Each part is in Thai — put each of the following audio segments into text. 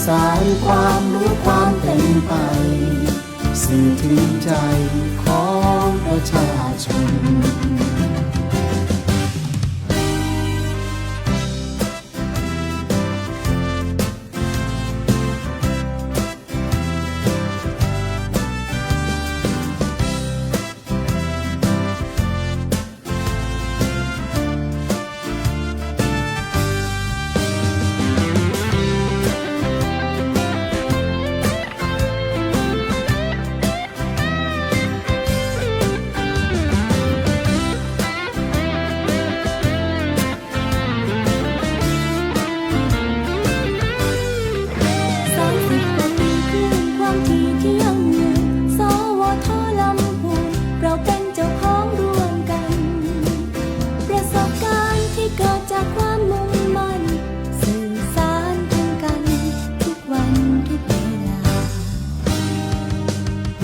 สารความรู้ความเป็นไปสื่อถึงใจของประชาชน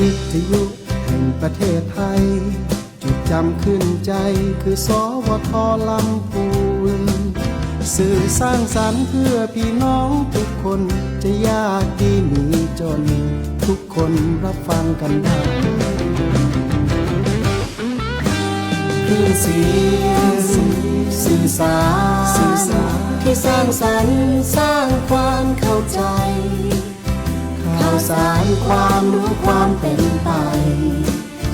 วิทยุแห่งประเทศไทยจดจำขึ้นใจคือสวทลำพูนสื่อสร้างสรรค์เพื่อพี่น้องทุกคนจะยากดีมีจนทุกคนรับฟังกันได้คือเสียงสื่อสารที่สร้างสรรค์สร้างความเข้าใจข่าวสารความรู้ความเป็นไป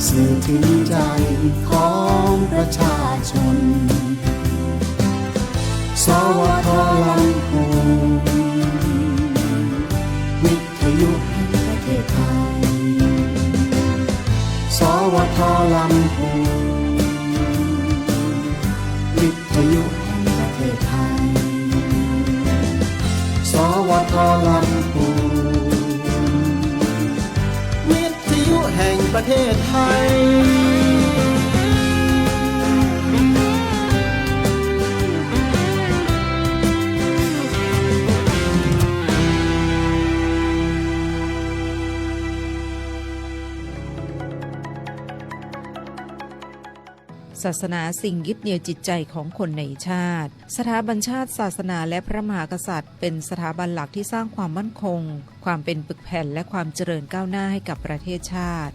สื่อถึงใจของประชาชนสวทลำพูนวิทยุแห่งประเทศไทยสวทลำพูนวิทยุแห่งประเทศไทยสวทลำพูนแห่งประเทศไทยศาสนาสิ่งยึดเหนี่ยวจิตใจของคนในชาติสถาบันชาติศาสนาและพระมหากษัตริย์เป็นสถาบันหลักที่สร้างความมั่นคงความเป็นปึกแผ่นและความเจริญก้าวหน้าให้กับประเทศชาติ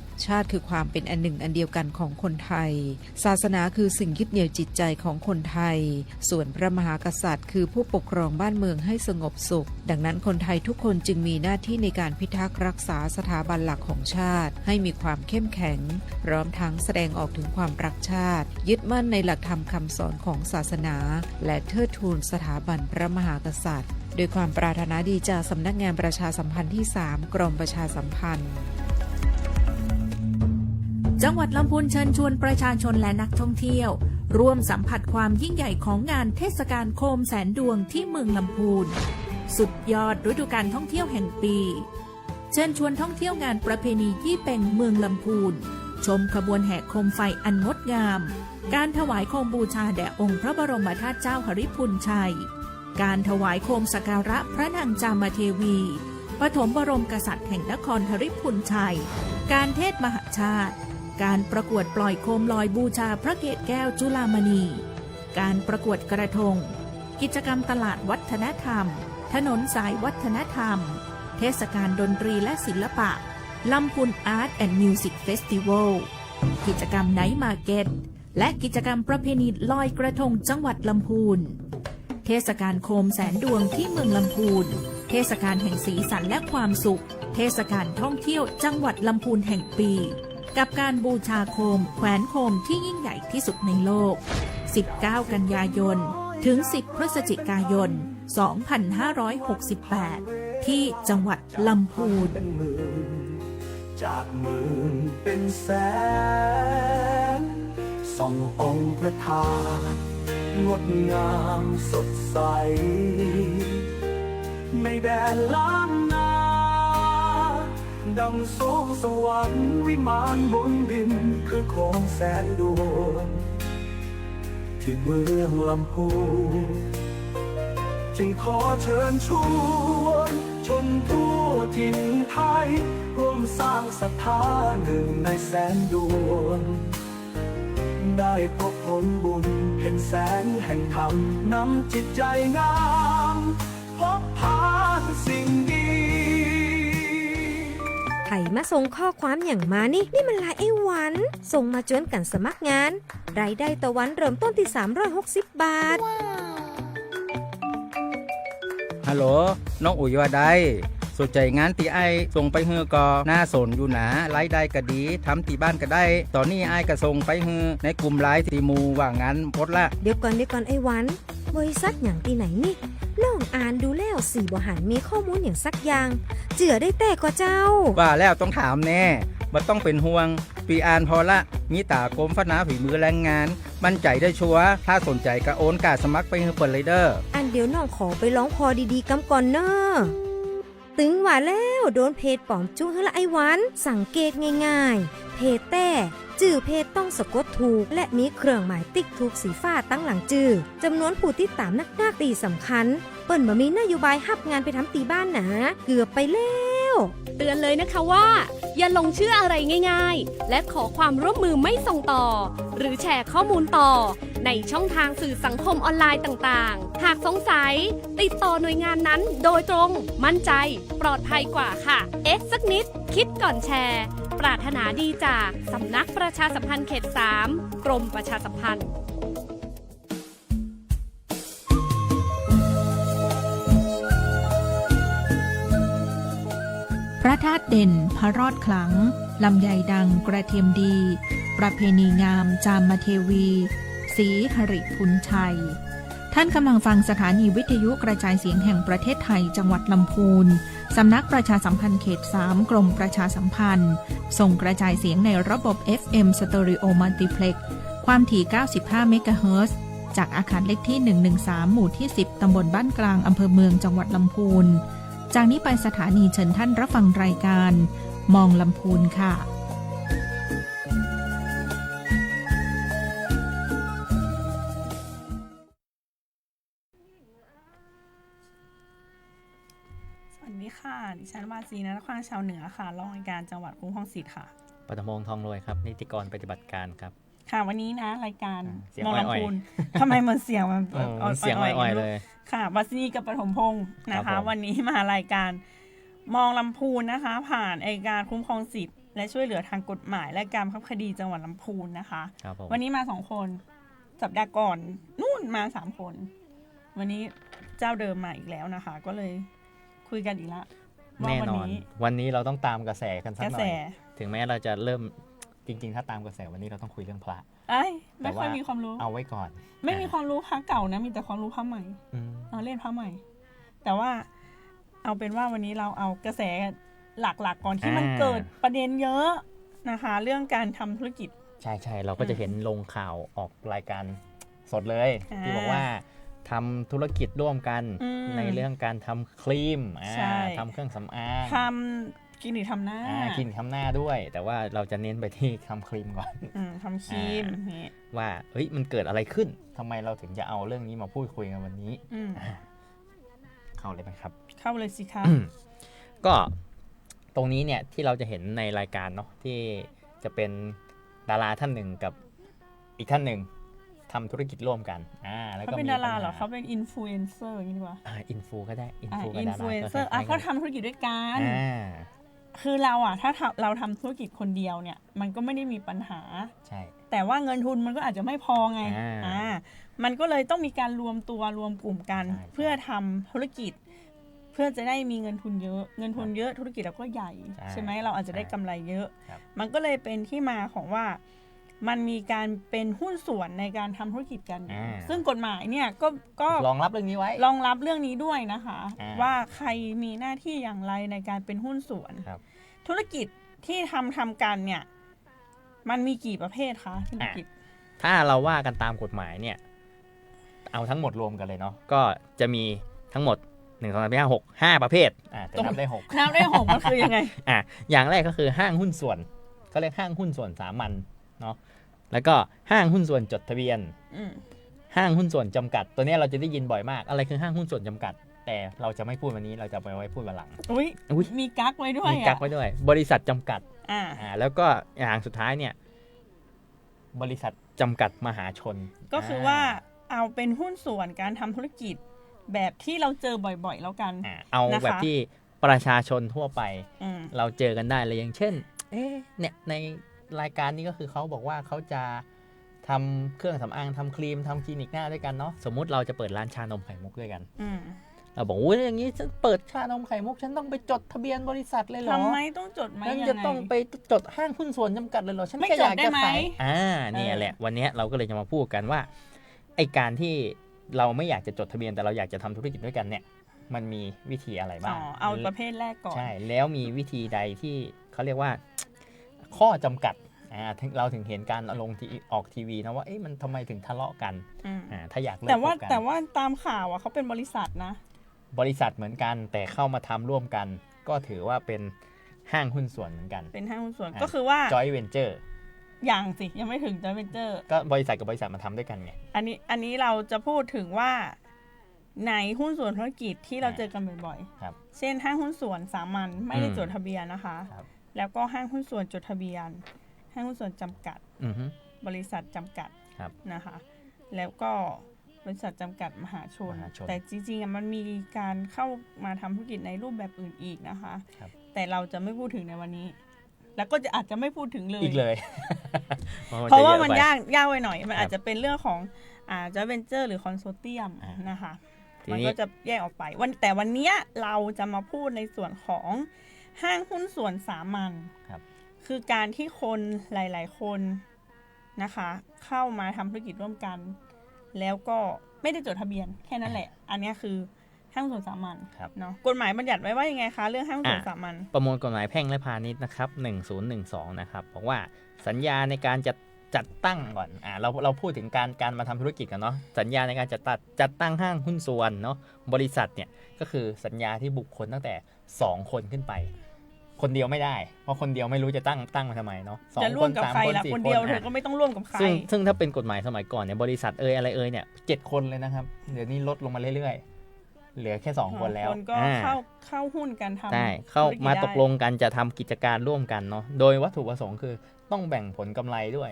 คือความเป็นอันหนึ่งอันเดียวกันของคนไทยศาสนาคือสิ่งยึดเหนี่ยวจิตใจของคนไทยส่วนพระมหากษัตริย์คือผู้ปกครองบ้านเมืองให้สงบสุขดังนั้นคนไทยทุกคนจึงมีหน้าที่ในการพิทักษ์รักษาสถาบันหลักของชาติให้มีความเข้มแข็งพร้อมทั้งแสดงออกถึงความรักชาติยึดมั่นในหลักธรรมคำสอนของศาสนาและเทิดทูนสถาบันพระมหากษัตริย์โดยความปรารถนาดีจากสำนักงานประชาสัมพันธ์ที่ 3 กรมประชาสัมพันธ์จังหวัดลำพูนเชิญชวนประชาชนและนักท่องเที่ยวร่วมสัมผัสความยิ่งใหญ่ของงานเทศกาลโคมแสนดวงที่เมืองลำพูนสุดยอดฤดูกาลท่องเที่ยวแห่งปีเชิญชวนท่องเที่ยวงานประเพณียี่เป็งเมืองลำพูนชมขบวนแห่โคมไฟอันงดงามการถวายโคมบูชาแด่องค์พระบรมธาตุเจ้าหฤพุนชัยการถวายโคมสักการะพระนางจามเทวีปฐมบรมกษัตริย์แห่งนครหฤพุนชัยการเทศมหชาติการประกวดปล่อยโคมลอยบูชาพระเกศแก้วจุฬามณีการประกวดกระทงกิจกรรมตลาดวัฒนธรรมถนนสายวัฒนธรรมเทศกาลดนตรีและศิลปะลำพูนอาร์ตแอนด์มิวสิกเฟสติวัลกิจกรรมไนท์มาร์เก็ตและกิจกรรมประเพณีลอยกระทงจังหวัดลำพูนเทศกาลโคมแสนดวงที่เมืองลำพูนเทศกาลแห่งสีสันและความสุขเทศกาลท่องเที่ยวจังหวัดลำพูนแห่งปีกับการบูชาโคมแขวนโคมที่ยิ่งใหญ่ที่สุดในโลก19 กันยายนถึง10 พฤศจิกายน 2568 ที่จังหวัดลำพูนจากหมื่นเป็นแสนส่ององค์พระธาตุงดงามสดใสไม่แดนล้านนาดังสวงสวรรค์วิมานบนดินคือโคมแสนดวงที่เมืองลำพูนจึงขอเชิญชวนชนทั่วถิ่นไทยร่วมสร้างศรัทธาหนึ่งในแสนดวงได้พบผลบุญเห็นแสงแห่งธรรมนำจิตใจงามพบผ่านสิ่งดี ส่งข้อความอย่างมานี่มันลายไอ้หวันส่งมาจวนกันสมัครงานรายได้ต่อวันเริ่มต้นที่360 บาท ฮัลโหลน้องอุ๋ยว่าได้สนใจงานตีไอส่งไปฮือก็น่าสนอยู่นะรายได้ก็ดีทำตีบ้านก็ได้ตอนนี้ไอก็ส่งไปฮือในกลุ่มไลน์ตีมูว่างานพดละ เดี๋ยวก่อนไอ้หวันบริษัทอย่างที่ไหนนี่ลองอ่านดูแล้วสี่บ่หันมีข้อมูลอย่างสักอย่างเจือได้แต่ก็เจ้า ว่าแล้วต้องถามแน่บ่ต้องเป็นห่วงปีอ่านพอละมีตากรมพัฒนาฝีมือแรงงานมั่นใจได้ชัวร์ถ้าสนใจก็โอนกาสมัครไปฮือเปิดเลยเด้อ อันเดี๋ยวน้องขอไปร้องพอดีๆกำก่อนเนอะตึงว่าแล้วโดนเพจปลอมจุ้งให้ละไอ้หวันสังเกตง่ายๆเพจแต่จื่อเพจต้องสะกดถูกและมีเครื่องหมายติ๊กถูกสีฟ้าตั้งหลังจื่อจำนวนผู้ติดตามนักตีสำคัญเปิ้นบ่มีนโยบายฮับงานไปทำตีบ้านหนาเกือบไปแล้ว เตือนเลยนะคะว่า อย่าลงเชื่ออะไรง่ายๆ และขอความร่วมมือไม่ส่งต่อ หรือแชร์ข้อมูลต่อ ในช่องทางสื่อสังคมออนไลน์ต่างๆ หากสงสัย ติดต่อหน่วยงานนั้นโดยตรง มั่นใจ ปลอดภัยกว่าค่ะ สักนิด คิดก่อนแชร์ ปรารถนาดีจากสำนักประชาสัมพันธ์เขต 3 กรมประชาสัมพันธ์ พระธาตุเด่นพระรอดขลังลำไยดังกระเทียมดี ประเพณีงามจามเทวีศรีหริพุนชัย ท่านกำลังฟังสถานีวิทยุกระจายเสียงแห่งประเทศไทยจังหวัดลำพูนสำนักประชาสัมพันธ์เขต 3 กรมประชาสัมพันธ์ส่งกระจายเสียงในระบบ FM Stereo Multiplex ความถี่ 95 เมกะเฮิรตซ์จากอาคารเลขที่ 113 หมู่ที่ 10 ตำบลบ้านกลางอำเภอเมืองจังหวัดลำพูนจากนี้ไปสถานีเชิญท่านรับฟังรายการมองลำพูนค่ะ สวัสดีค่ะดิฉันวาซีนะนครชาวเหนือค่ะรองอัยการจังหวัดคุ้มครองสิทธิ์ค่ะ ปฐมพงษ์ทองรวยครับนิติกรปฏิบัติการครับ ค่ะวันนี้นะรายการ เสียง มอง อ่อยๆ ลำพูนทำไมมันเสียงมัน เสียงอ่อยๆเลย ค่ะวาซีนีกับปฐมพงษ์นะ ครั คะ บผม วันนี้มารายการมองลำพูนนะคะ ผ่านอัยการคุ้มครองสิทธิ์และช่วยเหลือทางกฎหมายและการบังคับคดีจังหวัดลำพูนนะคะ ครับผม วันนี้มา2 คนสัปดาห์ก่อนนู่นมา3 คน วันนี้เจ้าเดิมมาอีกแล้วนะคะ ก็เลยคุยกันอีกแล้วว่า แน่ วัน นอน นี้ วันนี้เราต้องตามกระแสกันสัก กระ หน่ แส อยถึงแม้เราจะเริ่มจริงๆ ถ้าตามกระแสวันนี้เราต้องคุยเรื่องพระ เอ้ยไม่ แต่ ค่อย ว่า มีความรู้ เอาไว้ก่อน ไม่มีความรู้พระเก่านะมีแต่ความรู้พระใหม่ อืม เอาเล่นพระใหม่ แต่ว่าเอาเป็นว่าวันนี้เราเอากระแสหลักๆก่อนที่มันเกิดประเด็นเยอะนะคะ เรื่องการทำธุรกิจ ใช่ๆเราก็จะเห็นลงข่าวออกรายการสดเลย ที่บอกว่าทำธุรกิจร่วมกัน อืม ในเรื่องการทำครีม ใช่ ทำเครื่องสำอาง ทำกินหรือทำหน้า กินทำหน้าด้วย แต่ว่าเราจะเน้นไปที่ทำครีมก่อน ทำครีมนี่ ว่าเฮ้ยมันเกิดอะไรขึ้นทำไมเราถึงจะเอาเรื่องนี้มาพูดคุยกันวันนี้ อืม เข้าเลยไหมครับ เข้าเลยสิคะ ก็ตรงนี้เนี่ยที่เราจะเห็นในรายการเนาะที่จะเป็นดาราท่านหนึ่งกับอีกท่านหนึ่งทำธุรกิจร่วมกันแล้ว เขา ก็ เป็น มี ดารา ปัญ เหรอเขาเป็นอินฟลูเอนเซอร์อย่างนี้ดีกว่า อินฟูก็ได้อินฟู อิน กับ ฟลู ดา เอน รา เซอร์เขาทำธุรกิจด้วยกัน คือเราถ้าเราทำธุรกิจคนเดียวเนี่ยมันก็ไม่ได้มีปัญหา ใช่ แต่ว่าเงินทุนมันก็อาจจะไม่พอไง มันก็เลยต้องมีการรวมตัวรวมกลุ่มกัน ใช่ เพื่อทำธุรกิจ เพื่อจะได้มีเงินทุนเยอะ เงินทุนเยอะธุรกิจเราก็ใหญ่ ใช่ไหมเราอาจจะได้กำไรเยอะ ครับ มันก็เลยเป็นที่มาของว่ามันมีการเป็นหุ้นส่วนในการทำธุรกิจกัน ซึ่งกฎหมายเนี่ยก็ รองรับเรื่องนี้ไว้ รองรับเรื่องนี้ด้วยนะคะ ว่าใครมีหน้าที่อย่างไรในการเป็นหุ้นส่วน ครับ ธุรกิจที่ทำกันเนี่ยมันมีกี่ประเภทคะธุรกิจ ถ้าเราว่ากันตามกฎหมายเนี่ยเอาทั้งหมดรวมกันเลยเนาะก็จะมีทั้งหมด1 2 3 4 5 6 5ประเภทแต่นับได้6 นับได้ 6 มันคือยังไง อย่างแรกก็คือห้างหุ้นส่วนเขาเรียกห้างหุ้นส่วนสามัญเนาะแล้วก็ห้างหุ้นส่วนจดทะเบียน ห้างหุ้นส่วนจำกัด ตัวนี้เราจะได้ยินบ่อยมากอะไรคือห้างหุ้นส่วนจำกัด แต่เราจะไม่พูดวันนี้เราจะไปไว้พูดวันหลัง อุ๊ยมีกั๊กไว้ด้วย มีกักไว้ด้วย บริษัทจำกัด แล้วก็อย่างสุดท้ายเนี่ยบริษัทจำกัดมหาชน ก็คือว่าเอาเป็นหุ้นส่วนการทำธุรกิจแบบที่เราเจอบ่อยๆแล้วกัน เอา นะคะ แบบที่ ประชาชนทั่วไป อืม เราเจอกันได้เลยอย่างเช่นเนี่ยในรายการนี้ก็คือเขาบอกว่าเขาจะทำเครื่องสำอางทำครีมทำคลินิกหน้าด้วยกันเนาะสมมุติเราจะเปิดร้านชานมไข่มุกด้วยกัน อืม เราบอกว่าอย่างนี้ฉันเปิดชานมไข่มุกฉันต้องไปจดทะเบียนบริษัทเลยเหรอ ทำไมต้องจดไหม ฉัน ยัง จะ ไง ต้องไปจดห้างหุ้นส่วนจำกัดเลยเหรอฉัน ไม่ แค่อยาก จดได้ จะ ไหม ขายเนี่ยแหละวันนี้เราก็เลยจะมาพูดกันว่าไอการที่เราไม่อยากจะจดทะเบียนแต่เราอยากจะทำธุรกิจด้วยกันเนี่ยมันมีวิธีอะไรบ้าง เอาประเภทแรกก่อน ใช่แล้วมีวิธีใดที่เขาเรียกว่าข้อจำกัดเราถึงเห็นการลงที่ออกทีวีนะว่ามันทำไมถึงทะเลาะกัน อืม ถ้าอยากเลิก แต่ว่า คบกัน แต่ว่าตามข่าวอ่ะเขาเป็นบริษัทนะ บริษัทเหมือนกันแต่เข้ามาทำร่วมกัน ก็ถือว่าเป็นห้างหุ้นส่วนเหมือนกัน เป็นห้างหุ้นส่วน อ่า ก็คือว่า joint venture อย่างสิยังไม่ถึง joint venture ก็บริษัทกับบริษัทมาทำด้วยกันไง อันนี้เราจะพูดถึงว่าในหุ้นส่วนธุรกิจที่เราเจอกันบ่อย ครับ ๆ เช่นห้างหุ้นส่วนสามัญไม่ได้ อืม จดทะเบียนนะคะ ครับ แล้วก็ห้างหุ้นส่วนจดทะเบียน ห้างหุ้นส่วนจำกัด อือฮึ บริษัทจำกัด ครับ นะคะ แล้วก็บริษัทจำกัดมหาชน มหาชน แต่จริงๆอะมันมีการเข้ามาทำธุรกิจในรูปแบบอื่นอีกนะคะ ครับ แต่เราจะไม่พูดถึงในวันนี้ แล้วก็อาจจะไม่พูดถึงเลย อีกเลย เพราะว่ามัน จเอไป ยากไว้หน่อย มัน ครับ อาจจะเป็นเรื่องของjoint venture หรือคอนโซเทียม อ่าน นะคะ ที มัน นี้ ก็จะแยกออกไปแต่วันเนี้ยเราจะมาพูดในส่วนของห้างหุ้นส่วนสามัญ ครับ คือการที่คนหลายๆคนนะคะ เข้ามาทำธุรกิจร่วมกัน แล้วก็ไม่ได้จดทะเบียนแค่นั้นแหละ อันเนี้ยคือห้างหุ้นส่วนสามัญ ครับ เนาะกฎหมายบัญญัติไว้ว่ายังไงคะเรื่องห้างหุ้นส่วนสามัญ ประมวลกฎหมายแพ่งและพาณิชย์นะครับ1012นะครับบอกว่าสัญญาในการจัดตั้งก่อนเราพูดถึงการมาทำธุรกิจกันเนาะสัญญาในการจัดตั้งห้างหุ้นส่วนเนาะบริษัทเนี่ยก็คือสัญญาที่บุคคลตั้งแต่2คนขึ้นไป คนเดียวไม่ได้เพราะคนเดียวไม่รู้จะตั้งมาทำไมเนาะสอง จะร่ ค วม น กับ สาม ใคร คน ล่ะ สี่ คน ค เดียวน เธอก็ไม่ต้องร่วมกับใคร ซึ่งถ้าเป็นกฎหมายสมัยก่อนเนี่ยบริษัทอะไรเนี่ย7 คนเลยนะครับเดี๋ยวนี้ลดลงมาเรื่อยๆเหลือแค่2 คนแล้ว คนก็เข้าหุ้นกันทำ ใช่เข้า ธุรจ มา ได้ ตกลงกันจะทำกิจการร่วมกันเนาะโดยวัตถุประสงค์คือต้องแบ่งผลกำไรด้วย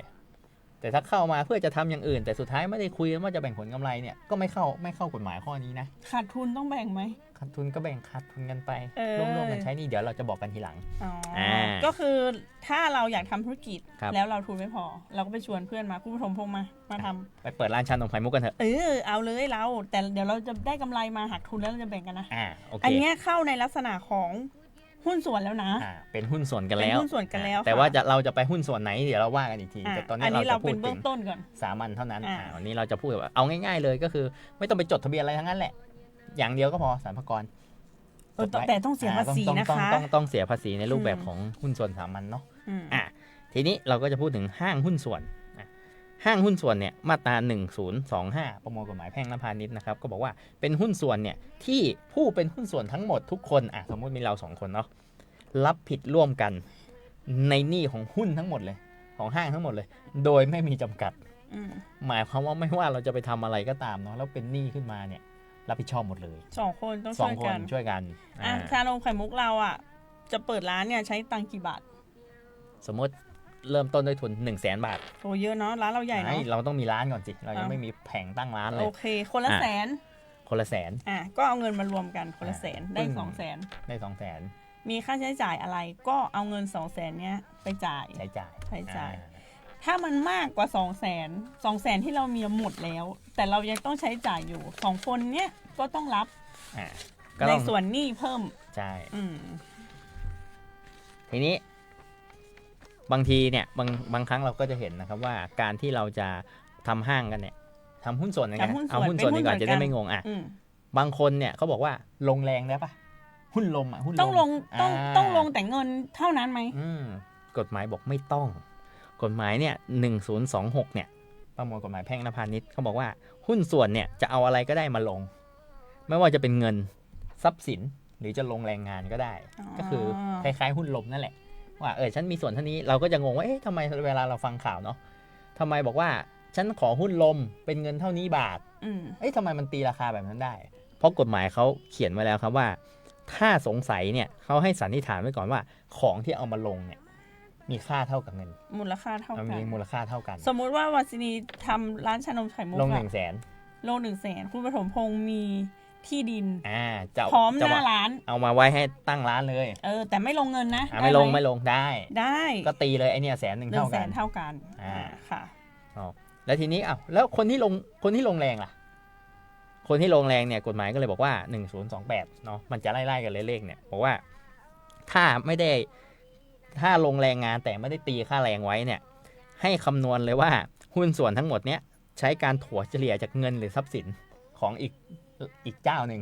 แต่ถ้าเข้ามาเพื่อจะทำอย่างอื่น แต่สุดท้ายไม่ได้คุยกันว่าจะแบ่งผลกำไรเนี่ยก็ไม่เข้ากฎหมายข้อนี้นะ ขาดทุนต้องแบ่งไหม ขาดทุนก็แบ่งขาดทุนกันไป เออ ร่วมๆกันใช้นี่เดี๋ยวเราจะบอกกันทีหลัง อ๋อ ก็ ก็คือถ้าเราอยากทำธุรกิจ ครับ แล้วเราทุนไม่พอ เราก็ไปชวนเพื่อนมาคุณผู้ชมพงมาทำ ไปเปิดร้านชานมไข่มุกกันเถอะ เอาเลยเรา แต่เดี๋ยวเราจะได้กำไรมาหักทุนแล้วเราจะแบ่งกันนะ โอเค อันเนี้ยเข้าในลักษณะของหุ้นส่วนแล้วนะ เป็นหุ้นส่วนกัน เป็น แล้ว หุ้นส่วนกันแล้ว แต่ ค่ะ ว่าเราจะไปหุ้นส่วนไหนเดี๋ยวเราว่ากันอีกที อ่ะ แต่ตอน อั นี้ น เรา นี้ จะ เรา พู เป็ ด น ถึ เบื้อง งต้นก่อน สามัญเท่านั้น อ่า วันนี้เราจะพูดแบบเอาง่ายๆเลยก็คือไม่ต้องไปจดทะเบียนอะไรทั้งนั้นแหละ อย่างเดียวก็พอสรรพากร แต่ต้องเสียภาษีนะคะ ต้องเสียภาษีในรูปแบบของหุ้นส่วนสามัญเนาะ อืม ทีนี้เราก็จะพูดถึงห้างหุ้นส่วนห้างหุ้นส่วนเนี่ยมาตรา1025ประมวลกฎหมายแพ่งและพาณิชย์นะครับก็บอกว่าเป็นหุ้นส่วนเนี่ยที่ผู้เป็นหุ้นส่วนทั้งหมดทุกคนสมมติมีเรา2 คนเนาะรับผิดร่วมกันในหนี้ของหุ้นทั้งหมดเลยของห้างทั้งหมดเลย โดยไม่มีจำกัด อืม หมายความว่าไม่ว่าเราจะไปทำอะไรก็ตามเนาะแล้วเป็นหนี้ขึ้นมาเนี่ยรับผิดชอบหมดเลย 2 คนต้อง ส ช่ อ ว ง ย ค กัน น ช่วยกัน ชานมไข่มุกเราจะเปิดร้านเนี่ยใช้ตังค์กี่บาท สมมติเริ่มต้นด้วยทุน 100,000 บาท โหเยอะเนาะร้านเราใหญ่เนาะ เราต้องมีร้านก่อนสิเรายังไม่มีแผงตั้งร้านเล โอย เค คนละ อ่ะ แสน คนละแสน ก็เอาเงินมารวมกันคนละแสนได้ ปึ้ง 200,000 ได้200,000 มีค่าใช้จ่ายอะไรก็เอาเงิน 200,000เนี้ยไปจ่าย ใช้จ่าย ใช้จ่าย ถ้ามันมากกว่า 200,000ที่เรามีหมดแล้ว แต่เรายังต้องใช้จ่ายอยู่2 คนเนี้ยก็ต้องรับ ก็ ใน ต้อง ส่วนหนี้เพิ่ม ใช่ อืม ทีนี้บางทีเนี่ยบางครั้งเราก็จะเห็นนะครับว่าการที่เราจะทำห้างกันเนี่ยทำหุ้นส่วนกัน ทำหุ้นส่วน เอาหุ้นส่วน เป็นหุ้ ดี น กว่า ส่วน จะได้ กัน ไม่งงบางคนเนี่ยเขาบอกว่าลงแรงได้ปะหุ้นลมหุ้น ต้องลงต้องลงแต่เงินเท่านั้นไหม กฎหมายบอกไม่ต้องกฎหมายเนี่ย1026เนี่ยประมวลกฎหมายแพ่งและพาณิชย์เขาบอกว่าหุ้นส่วนเนี่ยจะเอาอะไรก็ได้มาลง ไม่ว่าจะเป็นเงินทรัพย์สินหรือจะลงแรงงานก็ได้ ก็คือคล้ายๆหุ้นลมนั่นแหละว่าฉันมีส่วนเท่านี้เราก็จะงงว่าทำไมเวลาเราฟังข่าวเนาะทำไมบอกว่าฉันขอหุ้นลมเป็นเงินเท่านี้บาททำไมมันตีราคาแบบนั้นได้เพราะกฎหมายเขาเขียนไว้แล้วครับว่าถ้าสงสัยเนี่ยเขาให้สันนิษฐานไว้ก่อนว่าของที่เอามาลงเนี่ยมีค่าเท่ากับเงิน มูลค่าเท่ากัน มีมูลค่าเท่ากัน สมมุติว่าวาสินีทำร้านชานมไข่มุก ลง100,000 ลง100,000คุณปฐมพงษ์มี ที่ดิน จะ พร้อมห จะ น้าร้าน เอามาไว้ให้ตั้งร้านเลย แต่ไม่ลงเงินนะ ไม่ลง ด้ห ไม่ลงได้ ได้ ก็ตีเลยไอเนี่ย100,000 100,000 เท่ากัน เท่ากัน ค่ะ แล้วทีนี้แล้วคนที่ลงแรงล่ะ คนที่ลงแรงเนี่ยกฎหมายก็เลยบอกว่า1028เนาะมันจะไล่ๆกันเลขเนี่ยบอกว่าถ้าลงแรงงานแต่ไม่ได้ตีค่าแรงไว้เนี่ยให้คำนวณเลยว่าหุ้นส่วนทั้งหมดเนี้ยใช้การถัวเฉลี่ยจากเงินหรือทรัพย์สินของอีกเจ้าหนึ่ง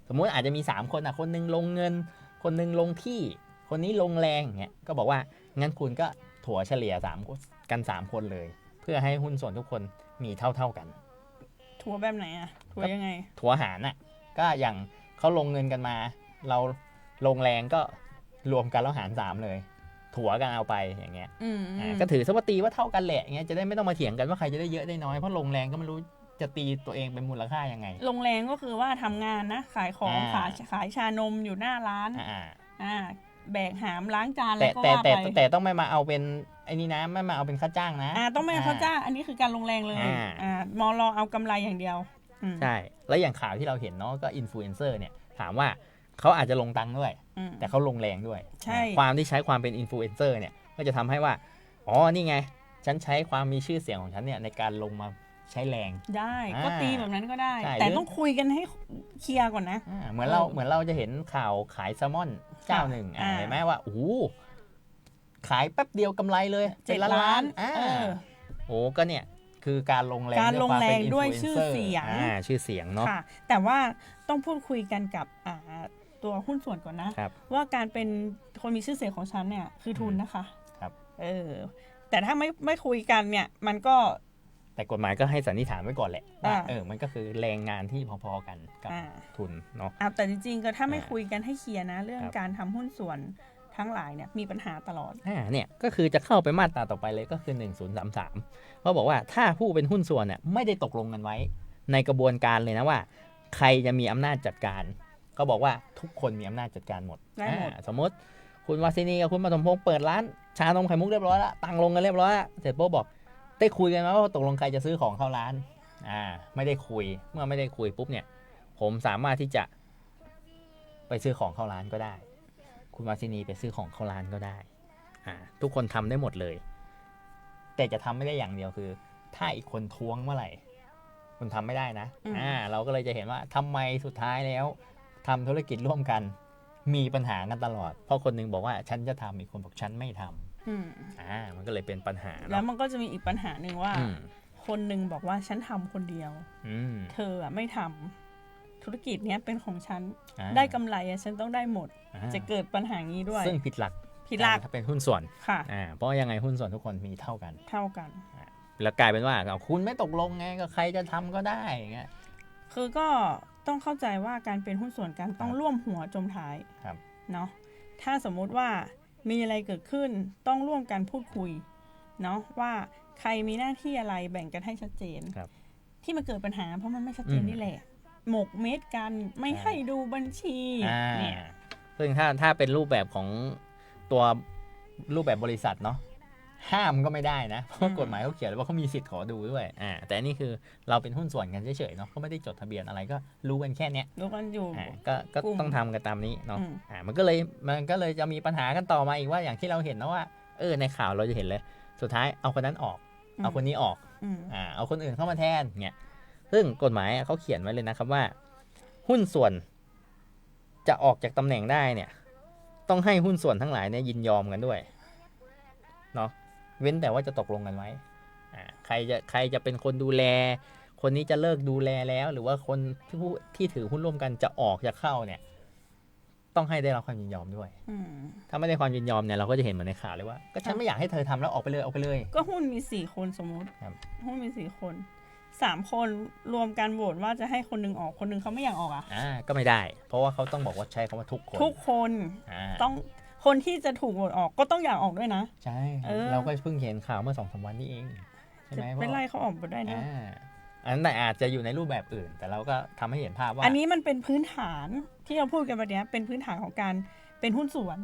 สมมุติอาจจะมี3คนคนนึงลงเงินคนนึงลงที่คนนี้ลงแรงเงี้ยก็บอกว่างั้นคุณก็ถัวเฉลี่ย3คนเลยเพื่อให้หุ้นส่วนทุกคนมีเท่ากันทัวร์แบบไหนอะทัวร์ยังไงถัวหารก็อย่างเขาลงเงินกันมาเราลงแรงก็รวมกันแล้วหาร3เลยถัวกันเอาไปอย่างเงี้ยก็ถือสวัสตีว่าเท่ากันแหละเงี้ยจะได้ไม่ต้องมาเถียงกันว่าใครจะได้เยอะได้น้อยเพราะลงแรงก็ไม่รู้จะตีตัวเองเป็นมูลค่ายังไงลงแรงก็คือว่าทำงานนะขายของขายชานมอยู่หน้าร้านแบกหามล้างจานแล้วก็ว่าไปแต่ต้องไม่มาเอาเป็นไอ้นี่นะไม่มาเอาเป็นค่าจ้างนะต้องไม่เอาค่าจ้างอันนี้คือการลงแรงเลยมอรอเอากำไรอย่างเดียวใช่แล้วอย่างข่าวที่เราเห็นเนาะก็อินฟลูเอนเซอร์เนี่ยถามว่าเขาอาจจะลงตังค์ด้วยแต่เขาลงแรงด้วยใช่ความที่ใช้ความเป็นอินฟลูเอนเซอร์เนี่ยก็จะทำให้ว่านี่ไงฉันใช้ความมีชื่อเสียงของฉันเนี่ยในการลงมาใช้แรงได้ก็ตีแบบนั้นก็ได้แต่ต้องคุยกันให้เคลียร์ก่อนนะเหมือนเราจะเห็นข่าวขายแซลมอนเจ้าหนึ่งเห็นไหมว่าโอ้โหขายแป๊บเดียวกำไรเลย7 ล้านก็เนี่ยคือการลงแรงด้วยชื่อเสียงเนาะแต่ว่าต้องพูดคุยกันกับตัวหุ้นส่วนก่อนนะว่าการเป็นคนมีชื่อเสียงของฉันเนี่ยคือทุนนะคะครับแต่ถ้าไม่คุยกันเนี่ยมันก็แต่กฎหมายก็ให้สันนิษฐานไว้ก่อนแหละมันก็คือแรงงานที่พอๆกันกับทุนเนาะแต่จริงๆก็ถ้าไม่คุยกันให้เคลียร์นะเรื่องการทำหุ้นส่วนทั้งหลายเนี่ยมีปัญหาตลอดเนี่ยก็คือจะเข้าไปมาตราต่อไปเลยก็คือ1033เขาบอกว่าถ้าผู้เป็นหุ้นส่วนเนี่ยไม่ได้ตกลงกันไว้ในกระบวนการเลยนะว่าใครจะมีอำนาจจัดการก็บอกว่าทุกคนมีอำนาจจัดการหมดสมมติคุณวาสินีกับคุณปฐมพงษ์เปิดร้านชานมไข่มุกเรียบร้อยแล้วตังลงกันเรียบร้อยแล้วเสร็จปุ๊บบอกได้คุยกันไหมว่าตกลงใครจะซื้อของเข้าร้านไม่ได้คุยเมื่อไม่ได้คุยปุ๊บเนี่ยผมสามารถที่จะไปซื้อของเข้าร้านก็ได้คุณวาสินีไปซื้อของเข้าร้านก็ได้ทุกคนทำได้หมดเลยแต่จะทำไม่ได้อย่างเดียวคือถ้าอีกคนท้วงเมื่อไหร่คุณทำไม่ได้นะเราก็เลยจะเห็นว่าทำไมสุดท้ายแล้วทำธุรกิจร่วมกันมีปัญหากันตลอดเพราะคนนึงบอกว่าฉันจะทำอีกคนบอกฉันไม่ทำมันก็เลยเป็นปัญหาแล้วมันก็จะมีอีกปัญหาหนึ่งว่าคนนึงบอกว่าฉันทำคนเดียวเธอไม่ทำธุรกิจเนี้ยเป็นของฉันได้กำไรฉันต้องได้หมดจะเกิดปัญหานี้ด้วยซึ่งผิดหลักถ้าเป็นหุ้นส่วนเพราะยังไงหุ้นส่วนทุกคนมีเท่ากันแล้วกลายเป็นว่าคุณไม่ตกลงไงก็ใครจะทำก็ได้อย่างเงี้ยคือก็ต้องเข้าใจว่าการเป็นหุ้นส่วนกันต้องร่วมหัวจมท้ายเนาะถ้าสมมุติว่ามีอะไรเกิดขึ้นต้องร่วมกันพูดคุยเนาะว่าใครมีหน้าที่อะไรแบ่งกันให้ชัดเจนที่มันเกิดปัญหาเพราะมันไม่ชัดเจนนี่แหละหมกเม็ดกันไม่ให้ดูบัญชีเนี่ยซึ่งถ้าเป็นรูปแบบของตัวรูปแบบบริษัทเนาะห้ามก็ไม่ได้นะเพราะกฎหมายเขาเขียนไว้ว่าเขามีสิทธิ์ขอดูด้วยแต่นี่คือเราเป็นหุ้นส่วนกันเฉยๆเนาะเขาไม่ได้จดทะเบียนอะไรก็รู้กันแค่เนี้ยรู้กันอยู่ก็ต้องทำกันตามนี้เนาะมันก็เลยจะมีปัญหากันต่อมาอีกว่าอย่างที่เราเห็นนะว่าในข่าวเราจะเห็นเลยสุดท้ายเอาคนนั้นออกเอาคนนี้ออกเอาคนอื่นเข้ามาแทนเนี่ยซึ่งกฎหมายเขาเขียนไว้เลยนะครับว่าหุ้นส่วนจะออกจากตำแหน่งได้เนี่ยต้องให้หุ้นส่วนทั้งหลายเนี่ยยินยอมกันด้วยเนาะเว้นแต่ว่าจะตกลงกันไว้ใครจะเป็นคนดูแลคนนี้จะเลิกดูแลแล้วหรือว่าคนที่ถือหุ้นร่วมกันจะออกจะเข้าเนี่ยต้องให้ได้รับความยินยอมด้วยถ้าไม่ได้ความยินยอมเนี่ยเราก็จะเห็นเหมือนในข่าวเลยว่าก็ฉันไม่อยากให้เธอทำแล้วออกไปเลยก็หุ้นมี4คนสมมติหุ้นมี4คน3คนรวมกันโหวตว่าจะให้คนนึงออกคนนึงเขาไม่อยากออกก็ไม่ได้เพราะว่าเขาต้องบอกว่าใช้คำว่าทุกคนต้องคนที่จะถูกโหวตออกก็ต้องอยากออกด้วยนะใช่เราก็เพิ่งเห็นข่าวเมื่อ 2-3 วันนี้เองใช่ไหมเป็นไรเขาออกไปได้นะอันนั้นอาจจะอยู่ในรูปแบบอื่นแต่เราก็ทำให้เห็นภาพว่าอันนี้มันเป็นพื้นฐานที่เราพูดกันวันนี้เป็นพื้นฐานของการเป็นหุ้นส่วน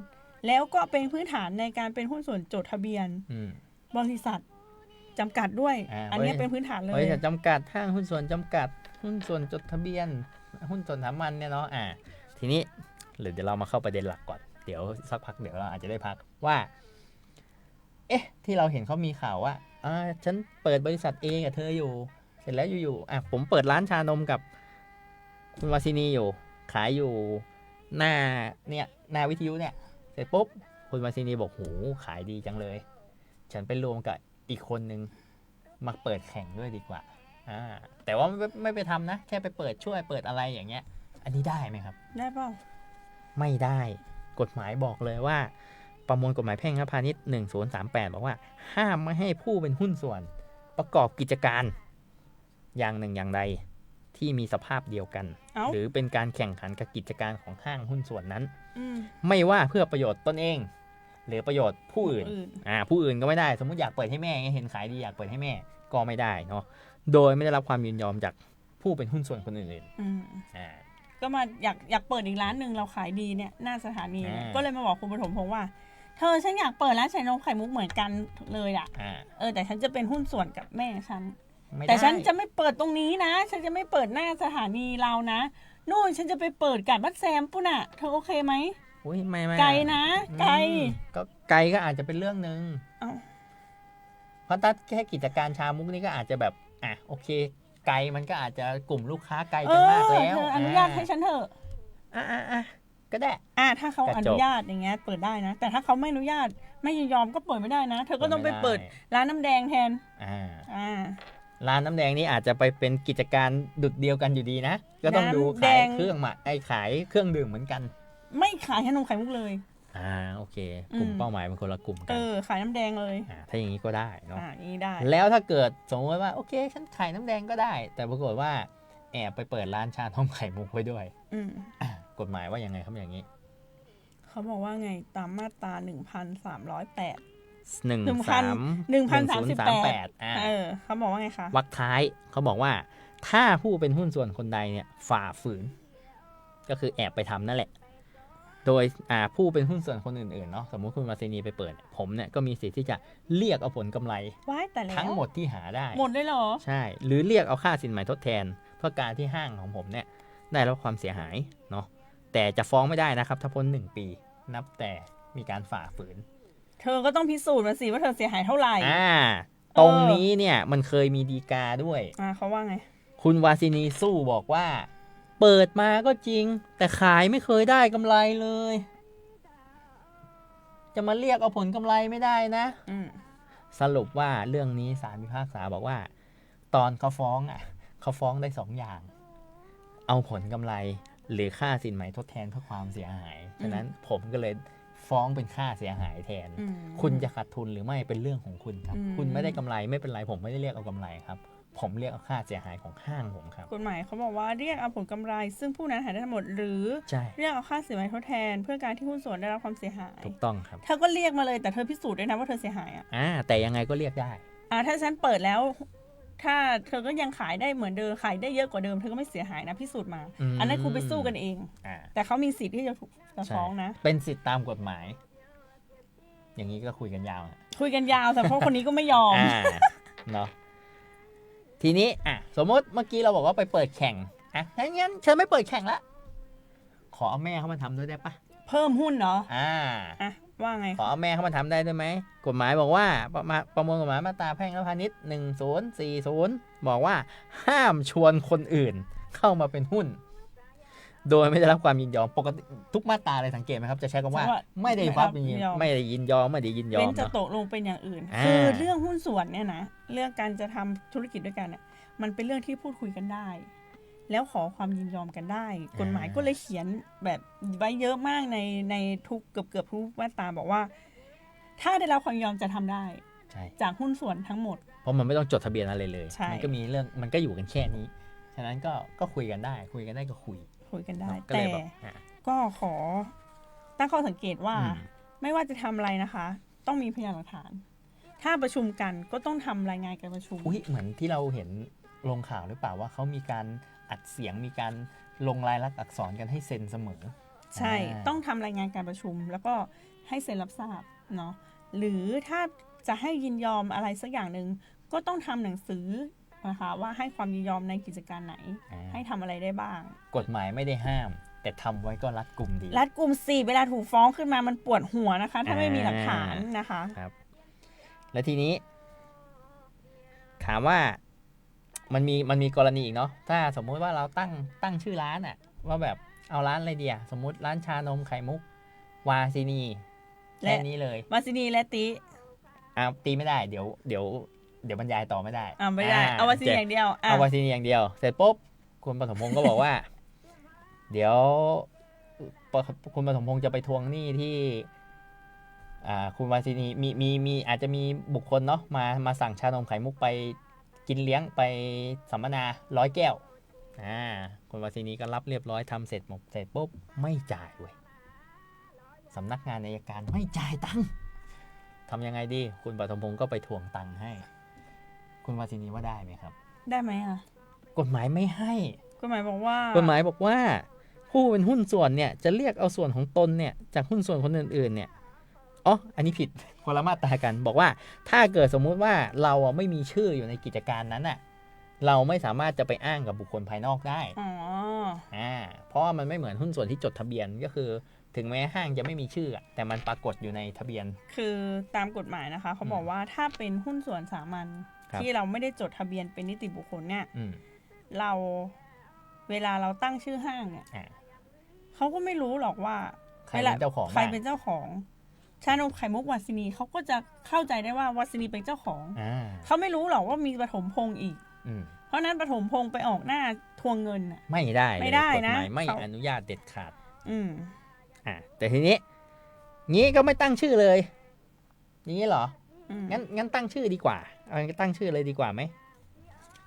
แล้วก็เป็นพื้นฐานในการเป็นหุ้นส่วนจดทะเบียนบริษัทจำกัดด้วยอันนี้เป็นพื้นฐานเลยบริษัทจำกัดห้างหุ้นส่วนจำกัดหุ้นส่วนจดทะเบียน หุ้นส่วนสามัญเนี่ยเนาะทีนี้เดี๋ยวเรามาเข้าประเด็นหลักก่อนเดี๋ยวสักพักเดี๋ยวเราอาจจะได้พักว่าที่เราเห็นเขามีข่าวว่าฉันเปิดบริษัทเองกับเธออยู่เสร็จแล้วอยู่ๆผมเปิดร้านชานมกับคุณวาซินีอยู่ขายอยู่หน้าวิทยุเนี่ยเสร็จปุ๊บคุณวาซินีบอกโหขายดีจังเลยฉันไปรวมกับอีกคนนึงมาเปิดแข่งด้วยดีกว่าแต่ว่าไม่ไปทำนะแค่ไปเปิดช่วยเปิดอะไรอย่างเงี้ยอันนี้ได้ไหมครับได้เปล่าไม่ได้กฎหมายบอกเลยว่าประมวลกฎหมายแพ่งและพาณิชย์1038บอกว่าห้ามไม่ให้ผู้เป็นหุ้นส่วนประกอบกิจการอย่างหนึ่งอย่างใดที่มีสภาพเดียวกันหรือเป็นการแข่งขันกับกิจการของห้างหุ้นส่วนนั้นไม่ว่าเพื่อประโยชน์ตนเองหรือประโยชน์ผู้อื่นผู้อื่นก็ไม่ได้สมมุติอยากเปิดให้แม่เห็นขายดีอยากเปิดให้แม่ก็ไม่ได้เนาะโดยไม่ได้รับความยินยอมจากผู้เป็นหุ้นส่วนคนอื่นก็มาอยากเปิดอีกร้านหนึ่งเราขายดีเนี่ยหน้าสถานีก็เลยมาบอกคุณปฐมพงษ์ว่าเธอฉันอยากเปิดร้านชานมไข่มุกเหมือนกันเลยแต่ฉันจะเป็นหุ้นส่วนกับแม่ฉันแต่ฉันจะไม่เปิดตรงนี้นะฉันจะไม่เปิดหน้าสถานีเรานะนู่นฉันจะไปเปิดกัดบ้านแซมปุ่นอ่ะเธอโอเคไหมไม่ไกลนะไกลก็ไกลก็อาจจะเป็นเรื่องนึงเพราะถ้าแค่กิจการชามุกนี่ก็อาจจะแบบโอเคไกลมันก็อาจจะกลุ่มลูกค้าไกลกันมากแล้วอนุญาตให้ฉันเถอะก็ได้ถ้าเขาอนุญาตอย่างเงี้ยเปิดได้นะแต่ถ้าเขาไม่อนุญาตไม่ยินยอมก็เปิดไม่ได้นะเธอก็ต้องไปเปิดร้านน้ำแดงแทนร้านน้ำแดงนี่อาจจะไปเป็นกิจการดุจเดียวกันอยู่ดีนะก็ต้องดูขายเครื่องขายเครื่องดื่มเหมือนกันไม่ขายชานมไข่มุกเลยโอเคกลุ่มเป้าหมายเป็นคนละกลุ่มกันขายน้ำแดงเลยถ้าอย่างนี้ก็ได้เนาะนี่ได้แล้วถ้าเกิดสมมติว่าโอเคฉันขายน้ำแดงก็ได้แต่ปรากฏว่าแอบไปเปิดร้านชานมไข่มุกไว้ด้วยกฎหมายว่ายังไงครับอย่างนี้เขาบอกว่าไงตามมาตรา1308 1038เขาบอกว่าไงคะวรรคท้ายเขาบอกว่าถ้าผู้เป็นหุ้นส่วนคนใดเนี่ยฝ่าฝืนก็คือแอบไปทำนั่นแหละโดยผู้เป็นหุ้นส่วนคนอื่นๆเนาะสมมุติคุณมาซินีไปเปิดผมเนี่ยก็มีสิทธิ์ที่จะเรียกเอาผลกำไรทั้งหมดที่หาได้หมดเลยเหรอใช่หรือเรียกเอาค่าสินไหมทดแทนเพื่อการที่ห้างของผมเนี่ยได้รับความเสียหายเนาะแต่จะฟ้องไม่ได้นะครับถ้าพ้น1 ปีนับแต่มีการฝ่าฝืนเธอก็ต้องพิสูจน์มาสิว่าเธอเสียหายเท่าไหร่ตรงนี้เนี่ยมันเคยมีฎีกาด้วยเขาว่าไงคุณวาซินีสู้บอกว่าเปิดมาก็จริงแต่ขายไม่เคยได้กำไรเลยจะมาเรียกเอาผลกำไรไม่ได้นะสรุปว่าเรื่องนี้ศาลพิพากษาบอกว่าตอนเขาฟ้องได้2 อย่างเอาผลกำไรหรือค่าสินไหมทดแทนเพื่อความเสียหายฉะนั้นผมก็เลยฟ้องเป็นค่าเสียหายแทนคุณจะขาดทุนหรือไม่เป็นเรื่องของคุณครับคุณไม่ได้กำไรไม่เป็นไรผมไม่ได้เรียกเอากำไรครับผมเรียกเอาค่าเสียหายของห้างผมครับกฎหมายเขาบอกว่าเรียกเอาผลกำไรซึ่งผู้นั้นหาได้ทั้งหมดหรือเรียกเอาค่าสินไหมทดแทนเพื่อการที่หุ้นส่วนได้รับความเสียหายถูกต้องครับเธอก็เรียกมาเลยแต่เธอพิสูจน์ได้นะว่าเธอเสียหายแต่ยังไงก็เรียกได้ถ้าฉันเปิดแล้วถ้าเธอก็ยังขายได้เหมือนเดิมขายได้เยอะกว่าเดิมเธอก็ไม่เสียหายนะพิสูจน์มาอันนั้นคุณไปสู้กันเองแต่เขามีสิทธิ์ที่จะฟ้องนะเป็นสิทธิ์ตามกฎหมายอย่างนี้ก็คุยกันยาวแต่เพราะคนนี้ก็ไม่ยอมเนาะทีนี้สมมติเมื่อกี้เราบอกว่าไปเปิดแข่งงั้นฉันไม่เปิดแข่งละขอเอาแม่เขามาทำด้วยได้ปะเพิ่มหุ้นเหรอว่าไงขอเอาแม่เขามาทำได้ด้วยไหมกฎหมายบอกว่าประมวลกฎหมายมาตราแพ่งและพาณิชย์1040บอกว่าห้ามชวนคนอื่นเข้ามาเป็นหุ้นโดยไม่ได้รับความยินยอมปกติทุกมาตราเลยสังเกตไหมครับจะใช้คำว่าไม่ได้รับไม่ได้ยินยอมเว้นจะตกลงเป็นอย่างอื่นคือเรื่องหุ้นส่วนเนี่ยนะเรื่องการจะทำธุรกิจด้วยกันเนี่ยมันเป็นเรื่องที่พูดคุยกันได้แล้วขอความยินยอมกันได้กฎหมายก็เลยเขียนแบบไว้เยอะมากในทุกเกือบทุกมาตราบอกว่าถ้าได้รับความยินยอมจะทำได้จากหุ้นส่วนทั้งหมดเพราะมันไม่ต้องจดทะเบียนอะไรเลยมันก็มีเรื่องมันก็อยู่กันแค่นี้ฉะนั้นก็คุยกันได้ก็คุยกันได้แต่ก็ขอตั้งข้อสังเกตว่าไม่ว่าจะทำอะไรนะคะต้องมีพยานหลักฐานถ้าประชุมกันก็ต้องทำรายงานการประชุมเหมือนที่เราเห็นลงข่าวหรือเปล่าว่าเขามีการอัดเสียงมีการลงลายลักษณ์อักษรกันให้เซ็นเสมอใช่ต้องทำรายงานการประชุมแล้วก็ให้เซ็นรับทราบเนาะหรือถ้าจะให้ยินยอมอะไรสักอย่างหนึ่งก็ต้องทำหนังสือ นะคะว่าให้ความยินยอมในกิจการไหน ให้ทำอะไรได้บ้าง กฎหมายไม่ได้ห้าม แต่ทำไว้ก็รัดกุมดี รัดกุม4เวลาถูกฟ้องขึ้นมามันปวดหัวนะคะ ถ้าไม่มีหลักฐานนะคะ ครับ และทีนี้ ถามว่ามันมีกรณีอีกเนาะถ้าสมมุติว่าเราตั้งชื่อร้านอะว่าแบบเอาร้านอะไรดีอะสมมุติร้านชานมไข่มุกวาซินีแค่นี้เลย มาซินีและติ ตีไม่ได้เดี๋ยวบรรยายต่อไม่ได้ ไม่ได้เอาวาซินีอย่างเดียว เอาวาซินีอย่างเดียว เสร็จปุ๊บคุณปฐมพงศ์ก็บอกว่า เดี๋ยวคุณปฐมพงศ์จะไปทวงหนี้ที่คุณวาซินีมีอาจจะมีบุคคลเนาะมาสั่งชานมไข่มุกไปกินเลี้ยงไปสัมมนา100 แก้วคุณวาซินีก็รับเรียบร้อยทำเสร็จปุ๊บไม่จ่ายเว้ยสำนักงานอัยการไม่จ่ายตังค์ทำยังไงดีคุณปฐมพงศ์ก็ไปทวงตังค์ให้คุณวาซินีว่าได้ไหมครับ ได้ไหมอ่ะ กฎหมายไม่ให้ กฎหมายบอกว่า กฎหมายบอกว่าผู้เป็นหุ้นส่วนเนี่ยจะเรียกเอาส่วนของตนเนี่ยจากหุ้นส่วนคนอื่นๆเนี่ยอันนี้ผิดคนละมาตรากันบอกว่าถ้าเกิดสมมุติว่าเราไม่มีชื่ออยู่ในกิจการนั้นน่ะเราไม่สามารถจะไปอ้างกับบุคคลภายนอกได้เพราะว่ามันไม่เหมือนหุ้นส่วนที่จดทะเบียนก็คือถึงแม้ห้างจะไม่มีชื่อแต่มันปรากฏอยู่ในทะเบียนคือตามกฎหมายนะคะเขาบอกว่าถ้าเป็นหุ้นส่วนสามัญที่เราไม่ได้จดทะเบียนเป็นนิติบุคคลเนี่ยเราเวลาเราตั้งชื่อห้างเนี่ยเขาก็ไม่รู้หรอกว่าใครเป็นเจ้าของชานมไข่มุกวาซินีเขาก็จะเข้าใจได้ว่าวาซินีเป็นเจ้าของเขาไม่รู้หรอกว่ามีปฐมพงษ์อีกเพราะนั้นปฐมพงษ์ไปออกหน้าทวงเงินไม่ได้นะกฎหมายไม่อนุญาตเด็ดขาดแต่ทีนี้งี้ก็ไม่ตั้งชื่อเลยอย่างนี้เหรองั้นตั้งชื่อดีกว่าตั้งชื่อเลยดีกว่าไหม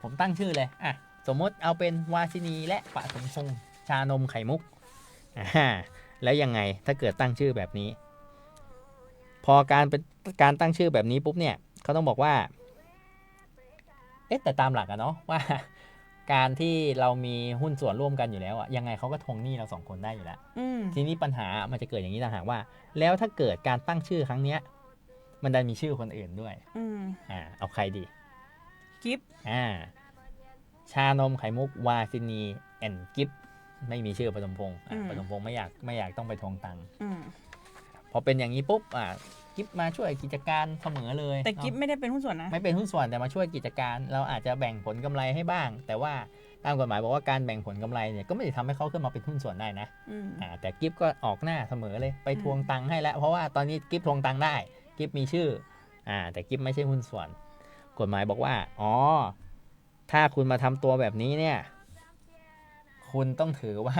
ผมตั้งชื่อเลยสมมติเอาเป็นวาซินีและปฐมพงษ์ชานมไข่มุกแล้วยังไงถ้าเกิดตั้งชื่อแบบนี้พอการตั้งชื่อแบบนี้ปุ๊บเนี่ยเขาต้องบอกว่าแต่ตามหลักเนาะว่าการที่เรามีหุ้นส่วนร่วมกันอยู่แล้วยังไงเขาก็ทวงหนี้เรา2 คนได้อยู่แล้วทีนี้ปัญหามันจะเกิดอย่างนี้ต่างหากว่าแล้วถ้าเกิดการตั้งชื่อครั้งเนี้ยมันได้มีชื่อคนอื่นด้วยเอาใครดีกิฟชานมไข่มุกวาซินีแอนกิฟไม่มีชื่อปฐมพงษ์ปฐมพงษ์ไม่อยากต้องไปทวงตังค์พอเป็นอย่างนี้ปุ๊บกิฟมาช่วยกิจการเสมอเลยแต่กิฟไม่ได้เป็นหุ้นส่วนนะไม่เป็นหุ้นส่วนแต่มาช่วยกิจการเราอาจจะแบ่งผลกำไรให้บ้างแต่ว่าตามกฎหมายบอกว่าการแบ่งผลกำไรเนี่ยก็ไม่ได้ทำให้เขาขึ้นมาเป็นหุ้นส่วนได้นะแต่กิฟก็ออกหน้าเสมอเลยไปทวงตังค์ให้แล้วเพราะว่าตอนนี้กิฟทวงตังค์ได้กิฟมีชื่อแต่กิฟไม่ใช่หุ้นส่วนกฎหมายบอกว่าถ้าคุณมาทำตัวแบบนี้เนี่ยคุณต้องถือว่า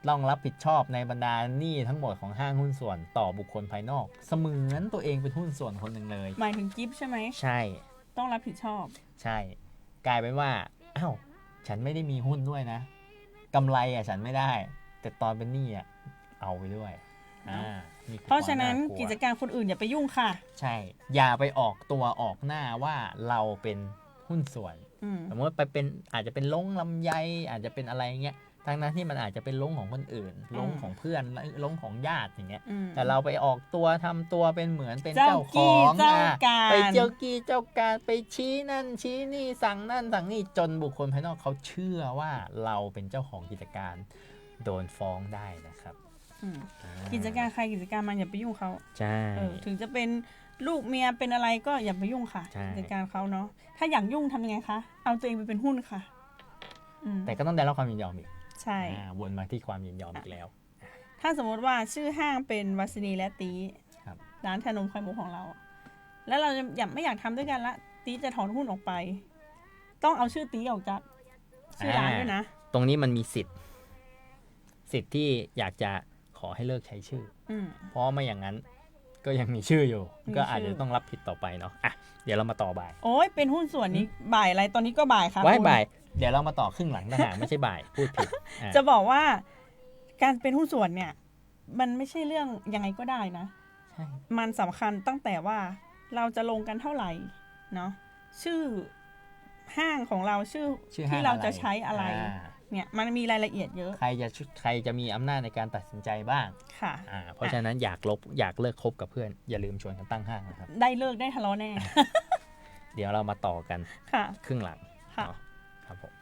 ต้องรับผิดชอบในบรรดาหนี้ทั้งหมดของห้างหุ้นส่วนต่อบุคคลภายนอกเสมือนตัวเองเป็นหุ้นส่วนคนหนึ่งเลยหมายถึงกิฟใช่ไหมใช่ต้องรับผิดชอบใช่กลายเป็นว่าฉันไม่ได้มีหุ้นด้วยนะกำไรฉันไม่ได้แต่ตอนเป็นหนี้เอาไปด้วยเพราะฉะนั้นกิจการคนอื่นอย่าไปยุ่งค่ะใช่อย่าไปออกตัวออกหน้าว่าเราเป็นหุ้นส่วนสมมติไปเป็นอาจจะเป็นลงลำไยอาจจะเป็นอะไรเงี้ยทั้งนั้นที่มันอาจจะเป็นลงของคนอื่นลงของเพื่อนลงของญาติอย่างเงี้ยแต่เราไปออกตัวทำตัวเป็นเหมือนเป็นเจ้าของไปเจ้ากี้เจ้าการไปชี้นั่นชี้นี่สั่งนั่นสั่งนี่จนบุคคลภายนอกเขาเชื่อว่าเราเป็นเจ้าของกิจการโดนฟ้องได้นะครับกิจการใครกิจการมันอย่าไปยุ่งเขาใช่ถึงจะเป็นลูกเมียเป็นอะไรก็อย่าไปยุ่งค่ะกิจการเขาเนาะถ้าอยากยุ่งทำยังไงคะเอาตัวเองไปเป็นหุ้นค่ะแต่ก็ต้องได้รับความยินยอมอีกใช่วนมาที่ความยินยอมอีกแล้วถ้าสมมติว่าชื่อห้างเป็นวาซินีและตีร้านชานมไข่มุกของเราแล้วเราไม่อยากทำด้วยกันละตีจะถอนหุ้นออกไปต้องเอาชื่อตีออกจากชื่อร้านด้วยนะตรงนี้มันมีสิทธิ์ที่อยากจะขอให้เลิกใช้ชื่อเพราะไม่อย่างนั้นก็ยังมีชื่ออยู่ก็อาจจะต้องรับผิดต่อไปเนาะเดี๋ยวเรามาต่อบ่ายโอ้ยเป็นหุ้นส่วนนี้บ่ายอะไรตอนนี้ก็บ่ายครับบ่ายเดี๋ยวเรามาต่อครึ่งหลังนะฮะไม่ใช่บ่ายพูดผิดจะบอกว่าการเป็นหุ้นส่วนเนี่ยมันไม่ใช่เรื่องยังไงก็ได้นะใช่มันสำคัญตั้งแต่ว่าเราจะลงกันเท่าไหร่เนาะชื่อห้างของเราชื่อที่เราจะใช้อะไรเนี่ยมันมีรายละเอียดเยอะใครจะมีอำนาจในการตัดสินใจบ้างค่ะเพราะฉะนั้นอยากเลิกคบกับเพื่อนอย่าลืมชวนกันตั้งห้างนะครับได้เลิกได้ทะเลาะแน่ เดี๋ยวเรามาต่อกัน ค่ะ ครึ่งหลัง ค่ะ เนาะครับผม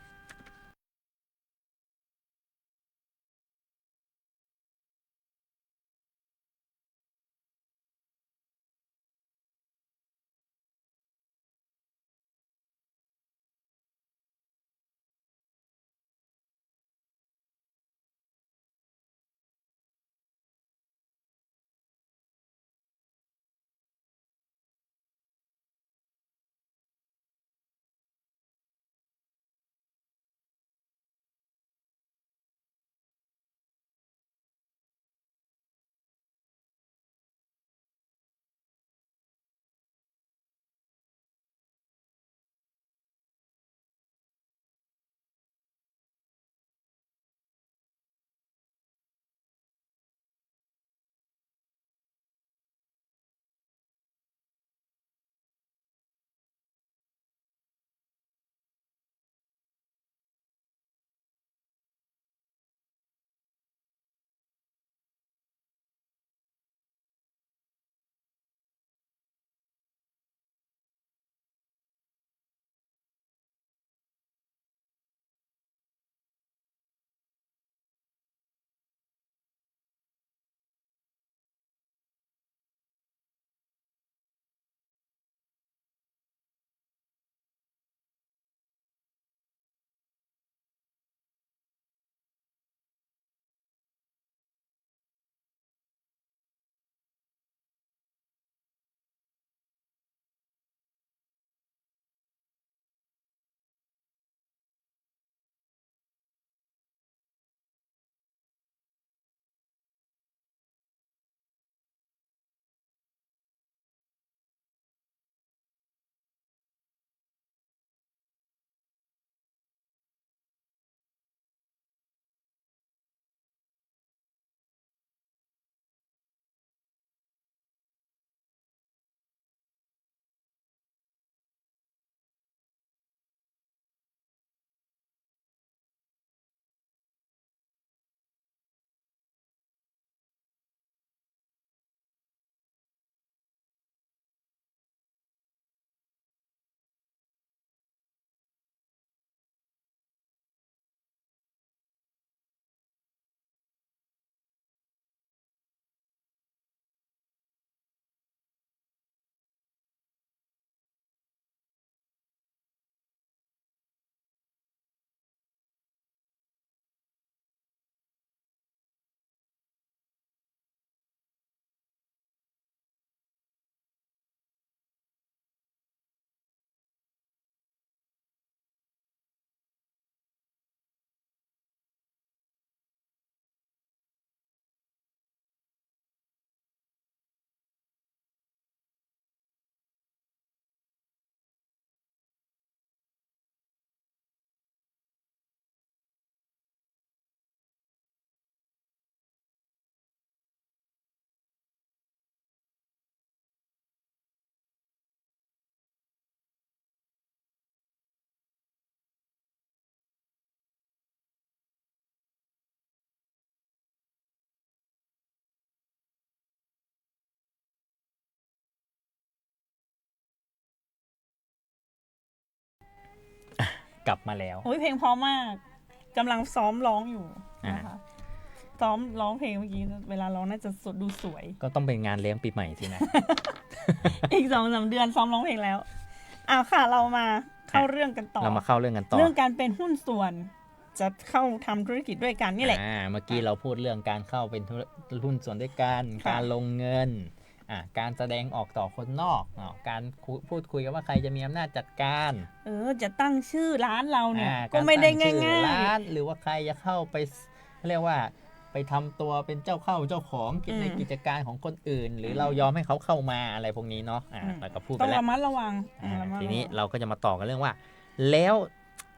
กลับมาแล้ว โอ้ยเพลงเพราะมากกำลังซ้อมร้องอยู่นะคะซ้อมร้องเพลงเมื่อกี้เวลาร้องน่าจะสดดูสวย ก็ต้องเป็นงานเลี้ยงปีใหม่สินะ อีก2-3 เดือนซ้อมร้องเพลงแล้วค่ะเรามาเข้าเรื่องกันต่อ เรามาเข้าเรื่องกันต่อ เรื่องการเป็นหุ้นส่วน จะเข้าทำธุรกิจด้วยกันนี่แหละ เมื่อกี้เราพูดเรื่องการเข้าเป็นหุ้นส่วนด้วยกัน ค่ะ การลงเงินการแสดงออกต่อคนนอกการพูดคุยกันว่าใครจะมีอำนาจจัดการ จะตั้งชื่อร้านเราเนี่ย าร ก็ไม่ได้ ตั้ชื่อ ง่าย ร้านหรือว่าใครจะเข้าไปเรียกว่าไปทำตัวเป็นเจ้าของในกิจการของคนอื่น หรือเรายอมให้เขาเข้ามาอะไรพวกนี้เนาะเราก็พูด ๆ ไป ต้อง แล้ว ระมัดระวัง ทีนี้เราก็จะมาต่อกันเรื่องว่า แล้ว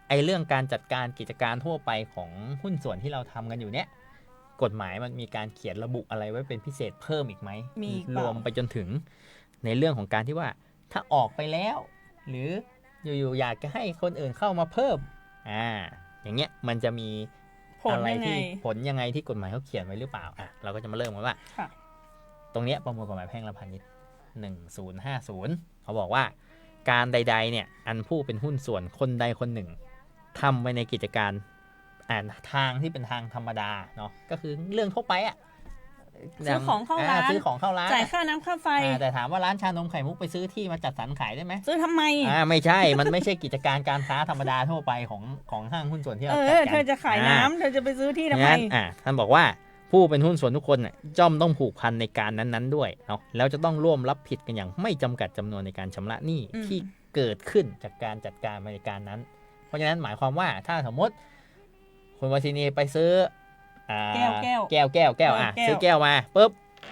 ไอ้เรื่องการจัดการกิจการทั่วไปของหุ้นส่วนที่เราทำกันอยู่เนี้ยกฎหมายมันมีการเขียนระบุอะไรไว้เป็นพิเศษเพิ่มอีกไหม มีอีกเป ร ล่า วมไปจนถึงในเรื่องของการที่ว่าถ้าออกไปแล้ว หรืออยู่ๆอยากจะให้คนอื่นเข้ามาเพิ่มอย่างเงี้ยมันจะมี ผล อะไร ยังไง ที่ผลยังไงที่กฎหมายเขาเขียนไว้หรือเปล่าเราก็จะมาเริ่มกันว่า ค่ะ ตรงเนี้ยประมวลกฎหมายแพ่งและพาณิชย์1050เขาบอกว่า การใดๆเนี่ยอันผู้เป็นหุ้นส่วนคนใดคนหนึ่งทำไว้ในกิจการทางที่เป็นทางธรรมดาเนาะก็คือเรื่องทั่วไปอะ ซื้อของเข้าร้าน ซื้อของเข้าร้าน จ่ายค่าน้ำค่าไฟ แต่ถามว่าร้านชานมไข่มุกไปซื้อที่มาจัดสรรขายได้ไหม ซื้อทำไม ไม่ใช่ มันไม่ใช่กิจการการค้าธรรมดาทั่วไปของห้างหุ้นส่วนที่เราจัดกัน เธอจะขายน้ำเธอจะไปซื้อที่ทำไม งั้นท่านบอกว่าผู้เป็นหุ้นส่วนทุกคนน่ะย่อมต้องผูกพันในการนั้นๆด้วยเนาะแล้วจะต้องร่วมรับผิดกันอย่างไม่จำกัดจำนวนในการชำระหนี้ที่เกิดขึ้นจากการจัดการบริการนั้น เพราะฉะนั้นหมายความว่าถ้าสมมติคุณวาสินีไปซื้อแก้วซื้อแก้วมาปุ๊บ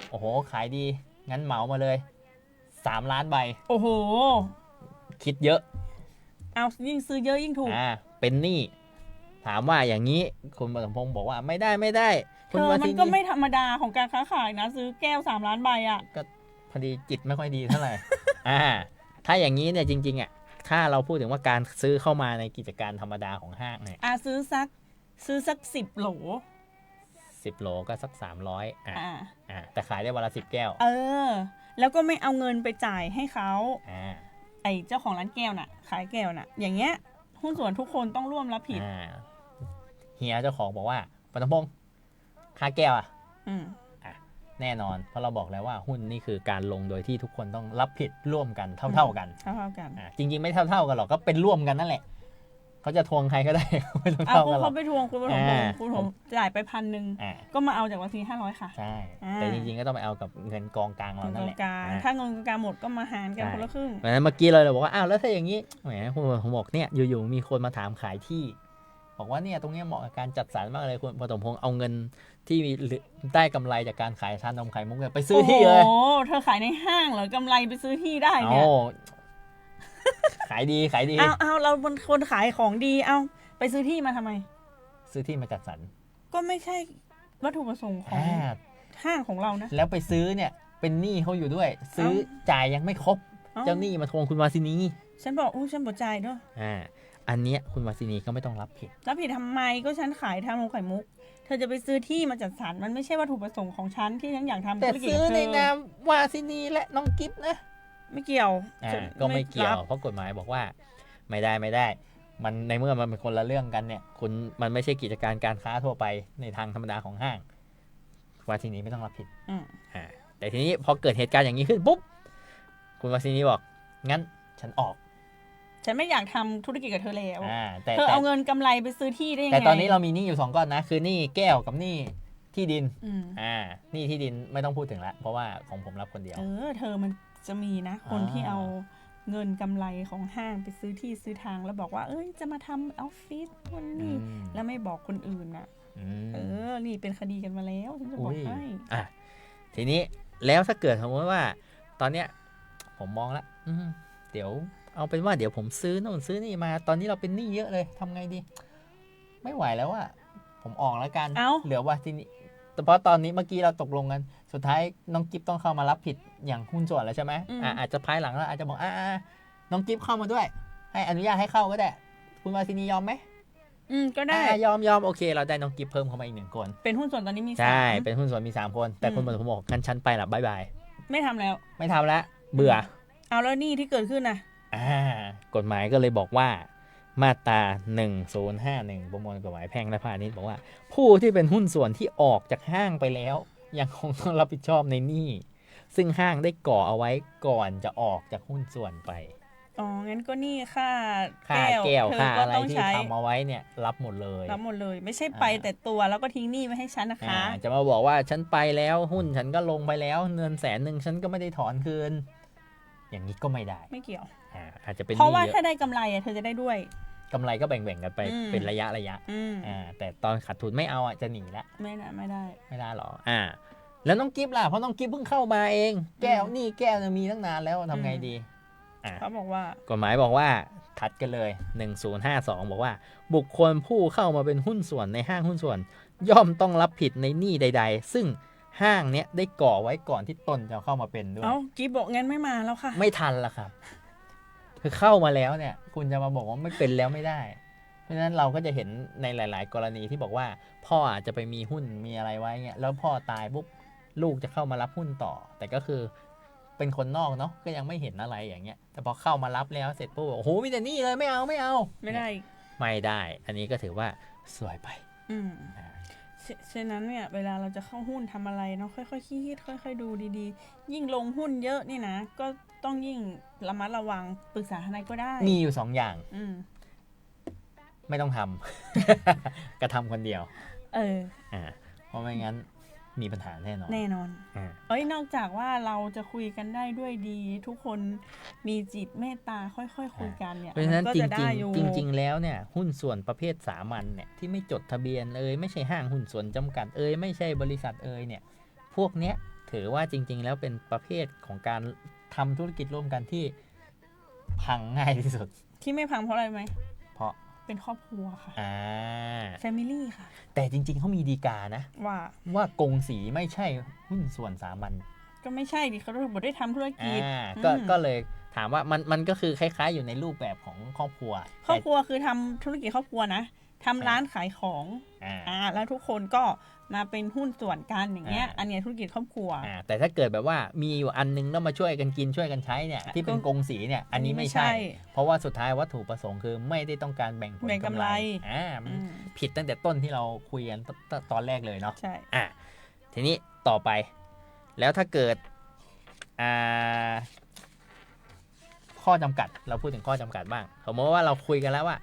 โอ้โหขายดีงั้นเหมามาเลย3 ล้านใบ โอ้โห คิดเยอะ เอายิ่งซื้อเยอะยิ่งถูก เป็นหนี้ถามว่าอย่างนี้คุณปฐมพงศ์บอกว่าไม่ได้คุณวา มั สิ น นี ก็ไม่ธรรมดาของการค้าขายนะ ซื้อแก้ว3 ล้านใบอ่ะ ก็พอดีจิตไม่ค่อยดีเท่าไหร่ ถ้าอย่างนี้เนี่ยจริงๆถ้าเราพูดถึงว่าการซื้อเข้ามาในกิจการธรรมดาของห้างเนี่ยซื้อสัก10 โหล 10 โหลก็สัก300แต่ขายได้วันละ10 แก้วแล้วก็ไม่เอาเงินไปจ่ายให้เขาไอ้เจ้าของร้านแก้วน่ะขายแก้วน่ะอย่างเงี้ยหุ้นส่วนทุกคนต้องร่วมรับผิดเฮียเจ้าของบอกว่าปฐมพงศ์ค่าแก้วแน่นอนเพราะเราบอกแล้วว่าหุ้นนี่คือการลงโดยที่ทุกคนต้องรับผิดร่วมกันเท่ากันจริงๆไม่เท่ากันหรอกก็เป็นร่วมกันนั่นแหละเขาจะทวงใครก็ได้ไม่ต้องเท่ากันหรอกเขาไปทวงคุณผมจ่ายไป1,000ก็มาเอาจากวันที่500ค่ะใช่แต่จริงๆก็ต้องไปเอากับเงินกองกลางเรานั่นแหละถ้าเงินกองกลางหมดก็มาหารกันคนละครึ่งเพราะฉะนั้นเมื่อกี้เราบอกว่าแล้วถ้าอย่างนี้แหมผมบอกเนี่ยอยู่ๆมีคนมาถามขายที่บอกว่าเนี่ยตรงนี้เหมาะกับการจัดสรรมากเลยคุณปฐมพงศ์เอาเงินที่มีได้กำไรจากการขายชานมไข่มุกไปซื้อที่เลยโอ้เธอขายในห้างเหรอกำไรไปซื้อที่ได้เนี่ยขายดีเอาเราเป็นคนขายของดีเอาไปซื้อที่มาทำไมซื้อที่มาจัดสรรก็ไม่ใช่วัตถุประสงค์ของห้างของเรานะแล้วไปซื้อเนี่ยเป็นหนี้เขาอยู่ด้วยซื้อจ่ายยังไม่ครบเจ้าหนี้มาทวงคุณวาสินีฉันบอกฉันบอกจ่ายด้วยอันเนี้ยคุณวาสินีก็ไม่ต้องรับผิดทำไมก็ฉันขายทางลงไข่มุกเธอจะไปซื้อที่มาจัดสรรมันไม่ใช่วัตถุประสงค์ของฉันที่ฉันอยากทำธุรกิจแต่ซื้อในนามวาสินีและน้องกิฟต์นะไม่เกี่ยวก็ไม่เกี่ยวเพราะกฎหมายบอกว่าไม่ได้มันในเมื่อมันเป็นคนละเรื่องกันเนี่ยมันไม่ใช่กิจการการค้าทั่วไปในทางธรรมดาของห้างวาสินีไม่ต้องรับผิดแต่ทีนี้พอเกิดเหตุการณ์อย่างนี้ขึ้นปุ๊บคุณวาสินีบอกงั้นฉันออกฉันไม่อยากทำธุรกิจกับเธอแล้วเธอเอาเงินกำไรไปซื้อที่ได้ยังไงแต่ตอนนี้เรามีหนี้อยู่2 ก้อนนะคือหนี้แก้วกับหนี้ที่ดินหนี้ที่ดินไม่ต้องพูดถึงแล้วเพราะว่าของผมรับคนเดียวเธอมันจะมีนะคนที่เอาเงินกำไรของห้างไปซื้อที่ซื้อทางแล้วบอกว่าจะมาทำออฟฟิศวันนี้แล้วไม่บอกคนอื่นน่ะนี่เป็นคดีกันมาแล้วฉันจะบอกให้ทีนี้แล้วถ้าเกิดสมมติว่าตอนเนี้ยผมมองแล้วเดี๋ยวเอาเป็นว่าเดี๋ยวผมซื้อโน่นซื้อนี่มาตอนนี้เราเป็นหนี้เยอะเลยทำไงดีไม่ไหวแล้วอะผมออกแล้วกันเหลือว่าทีนี้เพราะตอนนี้เมื่อกี้เราตกลงกันสุดท้ายน้องกิฟต้องเข้ามารับผิดอย่างหุ้นส่วนแล้วใช่ไหมอาจจะภายหลังเราอาจจะบอกน้องกิฟเข้ามาด้วยให้อนุญาตให้เข้าก็ได้คุณวาสินียอมไหมก็ได้ยอมโอเคเราได้น้องกิฟเพิ่มเข้ามาอีก1 คนเป็นหุ้นส่วนตอนนี้มี3ใช่เป็นหุ้นส่วนมี3 คนแต่คุณผมบอกกันชั้นไปละบ๊ายบายไม่ทำแล้วเบื่อเอาแล้วนี่ที่เกิดขึ้นนะกฎหมายก็เลยบอกว่ามาตรา1051ประมวลกฎหมายแพ่งและพาณิชย์บอกว่าผู้ที่เป็นหุ้นส่วนที่ออกจากห้างไปแล้วยังคงต้องรับผิดชอบในหนี้ซึ่งห้างได้ก่อเอาไว้ก่อนจะออกจากหุ้นส่วนไปงั้นก็นี่ค่าแก้วค่าอะไรที่ทำเอาไว้เนี่ยรับหมดเลยไม่ใช่ไปแต่ตัวแล้วก็ทิ้งหนี้ไว้ให้ฉันนะคะจะมาบอกว่าฉันไปแล้วหุ้นฉันก็ลงไปแล้วเงิน100,000ฉันก็ไม่ได้ถอนคืนอย่างนี้ก็ไม่ได้ไม่เกี่ยวอาจจะเป็นเพราะว่าถ้าได้กำไรเธอจะได้ด้วยกำไรก็แบ่งๆกันไปเป็นระยะแต่ตอนขาดทุนไม่เอาจะหนีละไม่ได้หรอแล้วน้องกิฟต์ล่ะเพราะน้องกิฟต์เพิ่งเข้ามาเองแก้วนี่แก้วมีตั้งนานแล้วทำไงดีเขาบอกว่ากฎหมายบอกว่าถัดกันเลย1052บอกว่าบุคคลผู้เข้ามาเป็นหุ้นส่วนในห้างหุ้นส่วนย่อมต้องรับผิดในหนี้ใดๆซึ่งห้างเนี้ยได้ก่อไว้ก่อนที่ตนจะเข้ามาเป็นด้วยกิฟต์บอกงั้นไม่มาแล้วค่ะไม่ทันละครับคือเข้ามาแล้วเนี่ยคุณจะมาบอกว่าไม่เป็นแล้วไม่ได้เพราะฉะนั้นเราก็จะเห็นในหลายๆกรณีที่บอกว่าพ่ออาจจะไปมีหุ้นมีอะไรไว้เงี้ยแล้วพ่อตายปุ๊บลูกจะเข้ามารับหุ้นต่อแต่ก็คือ เป็นคนนอกเนาะก็ยังไม่เห็นอะไรอย่างเงี้ยแต่พอเข้ามารับแล้วเสร็จปุ๊บโอ้โหมีแต่นี่เลยไม่เอาไม่ได้ไม่ได้ อันนี้ก็ถือว่าสวยไปฉะนั้นเนี่ยเวลาเราจะเข้าหุ้นทำอะไรเนาะค่อยๆคิดค่อยๆดูดีๆยิ่งลงหุ้นเยอะนี่นะก็ต้องยิ่งระมัดระวังปรึกษาทนายก็ได้มีอยู่2 อย่างไม่ต้องทำ กระทำคนเดียวเพราะไม่งั้นมีปัญหาแน่นอนนอกจากว่าเราจะคุยกันได้ด้วยดีทุกคนมีจิตเมตตาค่อยๆคุยกันเนี่ยเพราะฉะนั้นจริงแล้วเนี่ยหุ้นส่วนประเภทสามัญเนี่ยที่ไม่จดทะเบียนไม่ใช่ห้างหุ้นส่วนจำกัดไม่ใช่บริษัทเนี่ยพวกเนี้ยถือว่าจริงๆแล้วเป็นประเภทของการทำธุรกิจร่วมกันที่พังง่ายที่สุดที่ไม่พังเพราะอะไรไหมเพราะเป็นครอบครัวค่ะFamily ค่ะแต่จริงๆเขามีดีกานะว่ากงสีไม่ใช่หุ้นส่วนสามัญก็ไม่ใช่ดิเขาบอกได้ทำธุรกิจก็เลยถามว่ามันก็คือคล้ายๆอยู่ในรูปแบบของครอบครัวคือทำธุรกิจครอบครัวนะทำร้านขายของแล้วทุกคนก็มาเป็นหุ้นส่วนกันอย่างเงี้ยอันนี้ธุรกิจครอบครัวแต่ถ้าเกิดแบบว่ามีอยู่อันนึงแล้วมาช่วยกันกินช่วยกันใช้เนี่ยที่เป็นกงสีเนี่ยอันนี้ไม่ใช่เพราะว่าสุดท้ายวัตถุประสงค์คือไม่ได้ต้องการแบ่งผลกำไรผิดตั้งแต่ต้นที่เราคุยกันตอนแรกเลยเนาะใช่ทีนี้ต่อไปแล้วถ้าเกิดข้อจำกัดเราพูดถึงข้อจำกัดบ้างสมมติว่าเราคุยกันแล้วว่า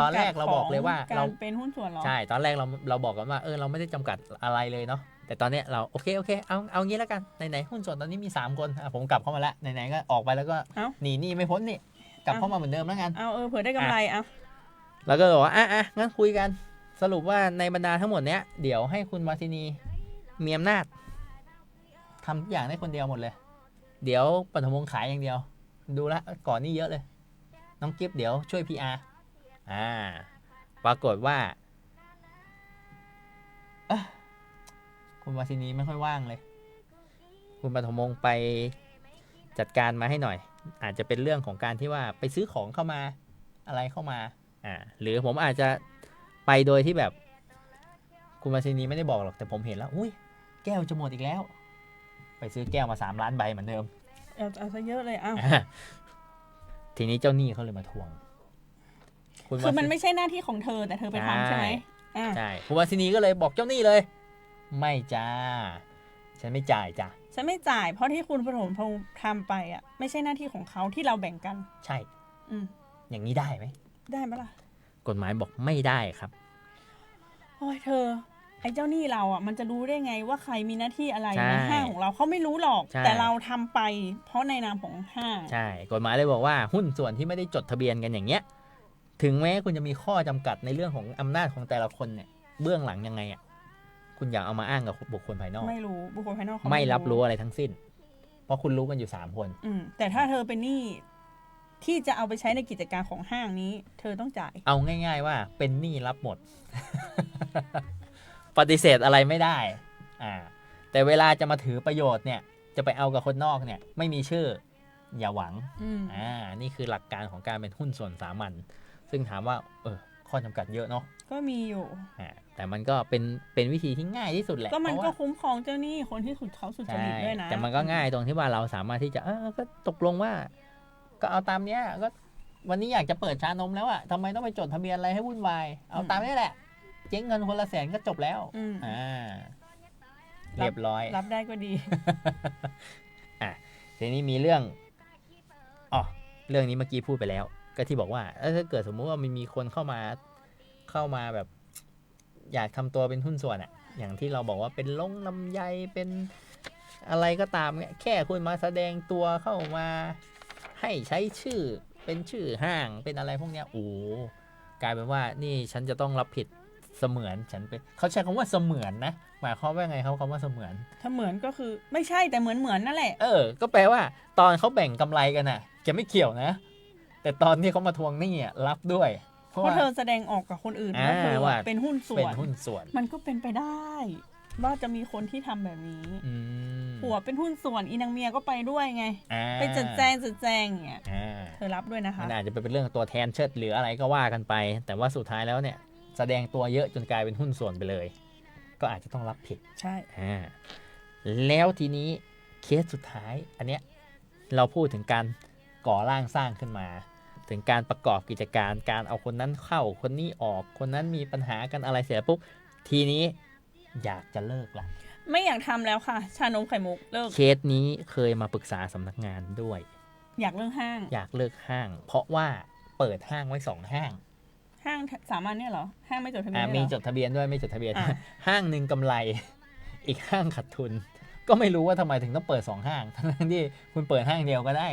ตอนแรกเราบอกเลยว่าเราเป็นหุ้นส่วนใช่ตอนแรกเราบอกกันว่าเราไม่ได้จำกัดอะไรเลยเนาะแต่ตอนนี้เราโอเคเอางี้แล้วกันไหนๆหุ้นส่วนตอนนี้มี3 คนผมกลับเข้ามาแล้วไหนๆก็ออกไปแล้วก็หนีหนี้ไม่พ้นนี่กลับเข้ามาเหมือนเดิมแล้วกันเผื่อได้กำไรแล้วก็บอกว่างั้นคุยกันสรุปว่าในบรรดาทั้งหมดเนี้ยเดี๋ยวให้คุณวาสินีมีอำนาจทำทุกอย่างได้คนเดียวหมดเลยเดี๋ยวปฐมวงศ์ขายอย่างเดียวดูแลก่อนนี่เยอะเลยน้องกิฟเดี๋ยวช่วย PR ปรากฏว่าคุณวาสินีไม่ค่อยว่างเลยคุณปฐมวงศ์ไปจัดการมาให้หน่อยอาจจะเป็นเรื่องของการที่ว่าไปซื้อของเข้ามาอะไรเข้ามาหรือผมอาจจะไปโดยที่แบบคุณวาสินีไม่ได้บอกหรอกแต่ผมเห็นแล้วอุ้ยแก้วจะหมดอีกแล้วไปซื้อแก้วมา3 ล้านใบเหมือนเดิมเอาซะเยอะเลยทีนี้เจ้าหนี้เขาเลยมาทวงคือมันไม่ใช่หน้าที่ของเธอแต่เธอไปทำใช่ไหมใช่คุณวาสินีก็เลยบอกเจ้าหนี้เลยไม่จ้าฉันไม่จ่ายจ้ะฉันไม่จ่ายเพราะที่คุณปฐมพงศ์ทำไปไม่ใช่หน้าที่ของเขาที่เราแบ่งกันใช่อย่างนี้ได้ไหมได้ไหมล่ะกฎหมายบอกไม่ได้ครับโอ้ยเธอไอ้เจ้าหนี้เรามันจะรู้ได้ไงว่าใครมีหน้าที่อะไรในห้างของเราเขาไม่รู้หรอกแต่เราทำไปเพราะในนามของห้างใช่กฎหมายเลยบอกว่าหุ้นส่วนที่ไม่ได้จดทะเบียนกันอย่างเงี้ยถึงแม้คุณจะมีข้อจำกัดในเรื่องของอำนาจของแต่ละคนเนี่ยเบื้องหลังยังไงคุณอยากเอามาอ้างกับบุคคลภายนอกไม่รู้บุคคลภายนอกไม่รับรู้อะไรทั้งสิ้นเพราะคุณรู้กันอยู่3 คนแต่ถ้าเธอเป็นหนี้ที่จะเอาไปใช้ในกิจการของห้างนี้เธอต้องจ่ายเอาง่ายๆว่าเป็นหนี้รับหมด ปฏิเสธอะไรไม่ได้แต่เวลาจะมาถือประโยชน์เนี่ยจะไปเอากับคนนอกเนี่ยไม่มีชื่ออย่าหวังนี่คือหลักการของการเป็นหุ้นส่วนสามัญซึ่งถามว่าข้อจำกัดเยอะเนาะก็มีอยู่แต่มันก็เป็นวิธีที่ง่ายที่สุดแหละก็มันก็คุ้มครองเจ้าหนี้คนที่เขาสุจริตด้วยนะแต่มันก็ง่ายตรงที่ว่าเราสามารถที่จะก็ตกลงว่าก็เอาตามเนี้ยก็วันนี้อยากจะเปิดชานมแล้วทำไมต้องไปจดทะเบียนอะไรให้วุ่นวายเอาตามนี้แหละเจ๊งเงินคนละ100,000ก็จบแล้วเรียบร้อยรับได้ก็ดีทีนี้มีเรื่องนี้เมื่อกี้พูดไปแล้วก็ที่บอกว่าถ้าเกิดสมมุติว่ามีคนเข้ามาแบบอยากทำตัวเป็นหุ้นส่วนอย่างที่เราบอกว่าเป็นลงลำไยเป็นอะไรก็ตามเนี่ยแค่คุณมาแสดงตัวเข้ามาให้ใช้ชื่อเป็นชื่อห้างเป็นอะไรพวกเนี้ยกลายเป็นว่านี่ฉันจะต้องรับผิดเสมือนฉันเป็นเขาใช้คำว่าเสมือนนะหมายความว่าไงเขาคำว่าเสมือนก็คือไม่ใช่แต่เหมือนนั่นแหละก็แปลว่าตอนเขาแบ่งกำไรกันจะไม่เกี่ยวนะแต่ตอนที่เขามาทวงหนี้รับด้วยเพราะเธอแสดงออกกับคนอื่นว่าเธอเป็นหุ้นส่วนมันก็เป็นไปได้ว่าจะมีคนที่ทำแบบนี้ผัวเป็นหุ้นส่วนอีนางเมียก็ไปด้วยไงไปจัดแจงอย่างเงี้ยเธอรับด้วยนะคะมันอาจจะเป็นเรื่องตัวแทนเชิดหรืออะไรก็ว่ากันไปแต่ว่าสุดท้ายแล้วเนี่ยแสดงตัวเยอะจนกลายเป็นหุ้นส่วนไปเลยก็อาจจะต้องรับผิดใช่แล้วทีนี้เคสสุดท้ายอันเนี้ย เราพูดถึงการก่อร่างสร้างขึ้นมา ถึงการประกอบกิจการการเอาคนนั้นเข้าคนนี้ออกคนนั้นมีปัญหากันอะไรเสียปุ๊บทีนี้อยากจะเลิกละ ไม่อยากทำแล้วค่ะ ชานมไข่มุกเลิก เคสนี้เคยมาปรึกษาสำนักงานด้วย อยากเลิกห้าง อยากเลิกห้าง เพราะว่าเปิดห้างไว้2ห้าง ห้างสามัญเนี่ยเหรอห้างไม่จดทะเบียน มี เนี่ยเหรอ จดทะเบียนด้วยไม่จดทะเบียน อ่ะ ห้างหนึ่งกำไร อีกห้างขาดทุน ก็ไม่รู้ว่าทำไมถึงต้องเปิด2ห้างทั้งที่คุณเปิดห้างเดียวก็ได้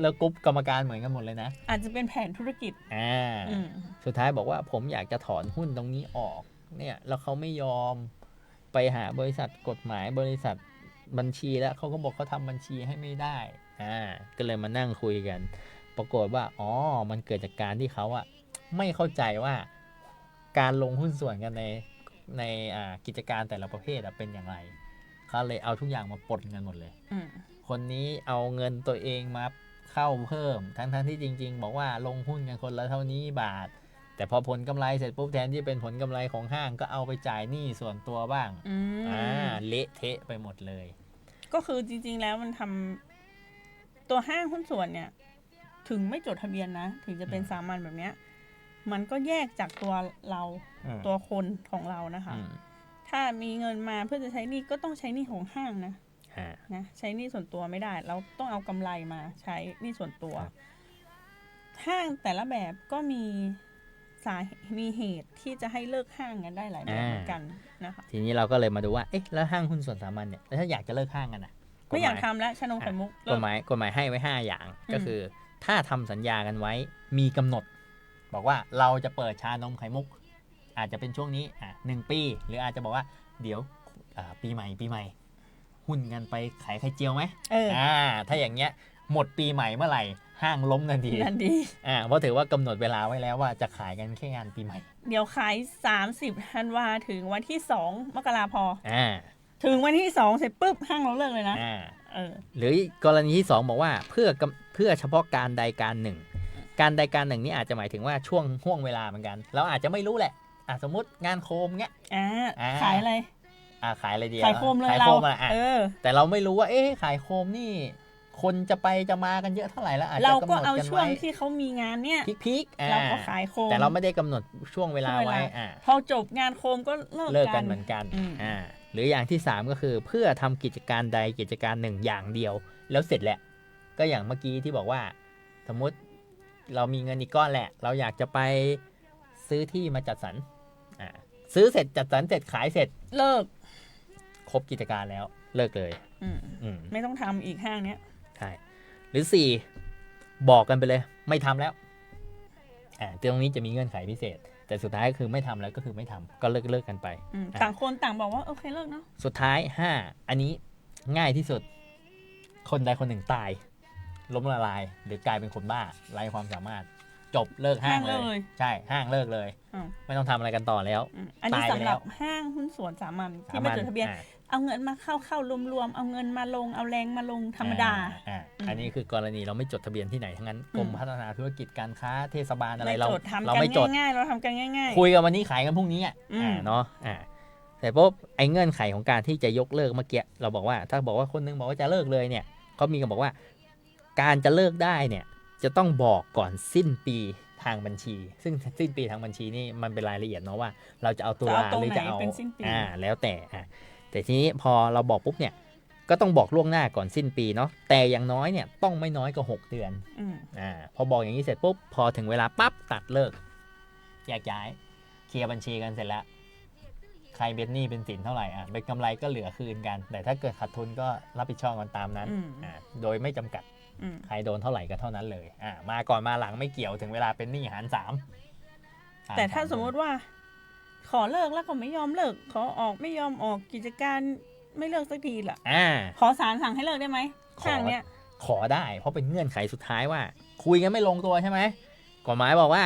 แล้วกรุ๊ปกรรมการเหมือนกันหมดเลยนะ อาจจะเป็นแผนธุรกิจ อืม สุดท้ายบอกว่าผมอยากจะถอนหุ้นตรงนี้ออกเนี่ยแล้วเขาไม่ยอมไปหาบริษัทกฎหมายบริษัทบัญชีแล้วเขาก็บอกเขาทำบัญชีให้ไม่ได้ก็เลยมานั่งคุยกัน ปรากฏว่าอ๋อมันเกิดจากการที่เขาอะไม่เข้าใจว่าการลงหุ้นส่วนกันในกิจการแต่ละประเภทเป็นอย่างไรเขาเลยเอาทุกอย่างมาปนกันหมดเลย อืม คนนี้เอาเงินตัวเองมาเข้าเพิ่มทั้งที่จริงๆบอกว่าลงหุ้นกันคนละเท่านี้บาท แต่พอผลกำไรเสร็จปุ๊บแทนที่เป็นผลกำไรของห้างก็เอาไปจ่ายหนี้ส่วนตัวบ้าง อืม เละเทะไปหมดเลย ก็คือจริงๆแล้วมันทำตัวห้างหุ้นส่วนเนี่ย ถึงไม่จดทะเบียนนะ ถึงจะเป็นสามัญแบบเนี้ย มันก็แยกจากตัวเรา ตัวคนของเรานะคะ ถ้ามีเงินมาเพื่อจะใช้หนี้ก็ต้องใช้หนี้ของห้างนะใช้หนี้ส่วนตัวไม่ได้ เราต้องเอากำไรมาใช้หนี้ส่วนตัว ห้างแต่ละแบบก็มีมีเหตุที่จะให้เลิกห้างกันได้หลายแบบเหมือนกันนะคะ ทีนี้เราก็เลยมาดูว่าเอ๊ะแล้วห้างหุ้นส่วนสามัญเนี่ยแล้วถ้าอยากจะเลิกห้างกันนะ ไม่อยากทำแล้วชานมไข่มุก กฎหมายให้ไว้5อย่างก็คือถ้าทำสัญญากันไว้มีกำหนด บอกว่าเราจะเปิดชานมไข่มุก อาจจะเป็นช่วงนี้1 ปี หรืออาจจะบอกว่าเดี๋ยวปีใหม่หุ้นกันไปขายไข่เจียวไหมถ้าอย่างเงี้ยหมดปีใหม่เมื่อไหร่ห้างล้มทันที เพราะถือว่ากำหนดเวลาไว้แล้วว่าจะขายกันแค่งานปีใหม่ เดี๋ยวขาย30ธันวาถึงวันที่2มกราพอ ถึงวันที่2เสร็จปุ๊บห้างเราเลิกเลยนะหรือกรณีที่2บอกว่าเพื่อเฉพาะการใดการหนึ่งการใดการหนึ่งนี่อาจจะหมายถึงว่าช่วงห่วงเวลาเหมือนกันเราอาจจะไม่รู้แหละสมมติงานโคมเงี้ยขายอะไรขายอะไรดี ขายโคมเลย ขาย เรา โคมแต่เราไม่รู้ว่าขายโคมนี่คนจะไปจะมากันเยอะเท่าไหร่แล้วอาจจะ เรา กำห ก็ นด เอา กัน ช่วง ไว้ ที่เขามีงานเนี่ย พีคเราก็ขายโคม แต่เราไม่ได้กำหนดช่วงเวลาไว้ พอจบงานโคมก็เลิก กันเหมือนกันหรืออย่างที่3ก็คือเพื่อทำกิจการใดกิจการหนึ่งอย่างเดียวแล้วเสร็จแหละก็อย่างเมื่อกี้ที่บอกว่าสมมติเรามีเงินอีกก้อนแหละเราอยากจะไปซื้อที่มาจัดสรรซื้อเสร็จจัดสรรเสร็จขายเสร็จเลิกครบกิจการแล้วเลิกเลยไม่ต้องทำอีกห้างเนี้ยใช่หรือ4บอกกันไปเลยไม่ทำแล้วตรงนี้จะมีเงื่อนไขพิเศษแต่สุดท้ายคือไม่ทำแล้วก็คือไม่ทำก็เลิกกันไปต่างคนต่างบอกว่าโอเคเลิกเนาะสุดท้าย5อันนี้ง่ายที่สุดคนใดคนหนึ่งตายล้มละลายหรือกลายเป็นคนบ้าไร้ความสามารถจบเลิกห้างเลยใช่ห้างเลิกเลยไม่ต้องทำอะไรกันต่อแล้วอันนี้สำหรับห้างหุ้นส่วนสามัญที่ไม่จดทะเบียนเอาเงินมาเข้ารวมๆเอาเงินมาลงเอาแรงมาลงธรรมดาอันนี้คือกรณีเราไม่จดทะเบียนที่ไหนทั้งนั้นกรมพัฒนาธุรกิจการค้าเทศบาลอะไรเราไม่จดง่ายๆเราทำกันง่ายๆคุยกันวันนี้ขายกันพรุ่งนี้เนาะแต่ปุ๊บไอ้เงื่อนไขของการที่จะยกเลิกเมื่อกี้เราบอกว่าถ้าบอกว่าคนนึงบอกว่าจะเลิกเลยเนี่ยเขามีกันบอกว่าการจะเลิกได้เนี่ยจะต้องบอกก่อนสิ้นปีทางบัญชีซึ่งสิ้นปีทางบัญชีนี่มันเป็นรายละเอียดเนาะว่าเราจะเอาตุลาหรือจะเอาแล้วแต่ทีนี้พอเราบอกปุ๊บเนี่ยก็ต้องบอกล่วงหน้าก่อนสิ้นปีเนาะแต่อย่างน้อยเนี่ยต้องไม่น้อยกว่า6 เดือนพอบอกอย่างนี้เสร็จปุ๊บพอถึงเวลาปั๊บตัดเลิกแยกย้ายเคลียร์บัญชีกันเสร็จแล้วใครเป็นหนี้เป็นสินเท่าไหร่เป็นกำไรก็เหลือคืนกันแต่ถ้าเกิดขาดทุนก็รับผิดชอบกันตามนั้นโดยไม่จำกัดใครโดนเท่าไหร่ก็เท่านั้นเลยมาก่อนมาหลังไม่เกี่ยวถึงเวลาเป็นหนี้หาร3แต่ถ้าสมมติว่าขอเลิกแล้วก็ไม่ยอมเลิกขอออกไม่ยอมออกกิจการไม่เลิกสักทีล่ะขอศาลสั่งให้เลิกได้ไหมห้างเนี้ยขอได้เพราะเป็นเงื่อนไขสุดท้ายว่าคุยกันไม่ลงตัวใช่ไหมกฎหมายบอกว่า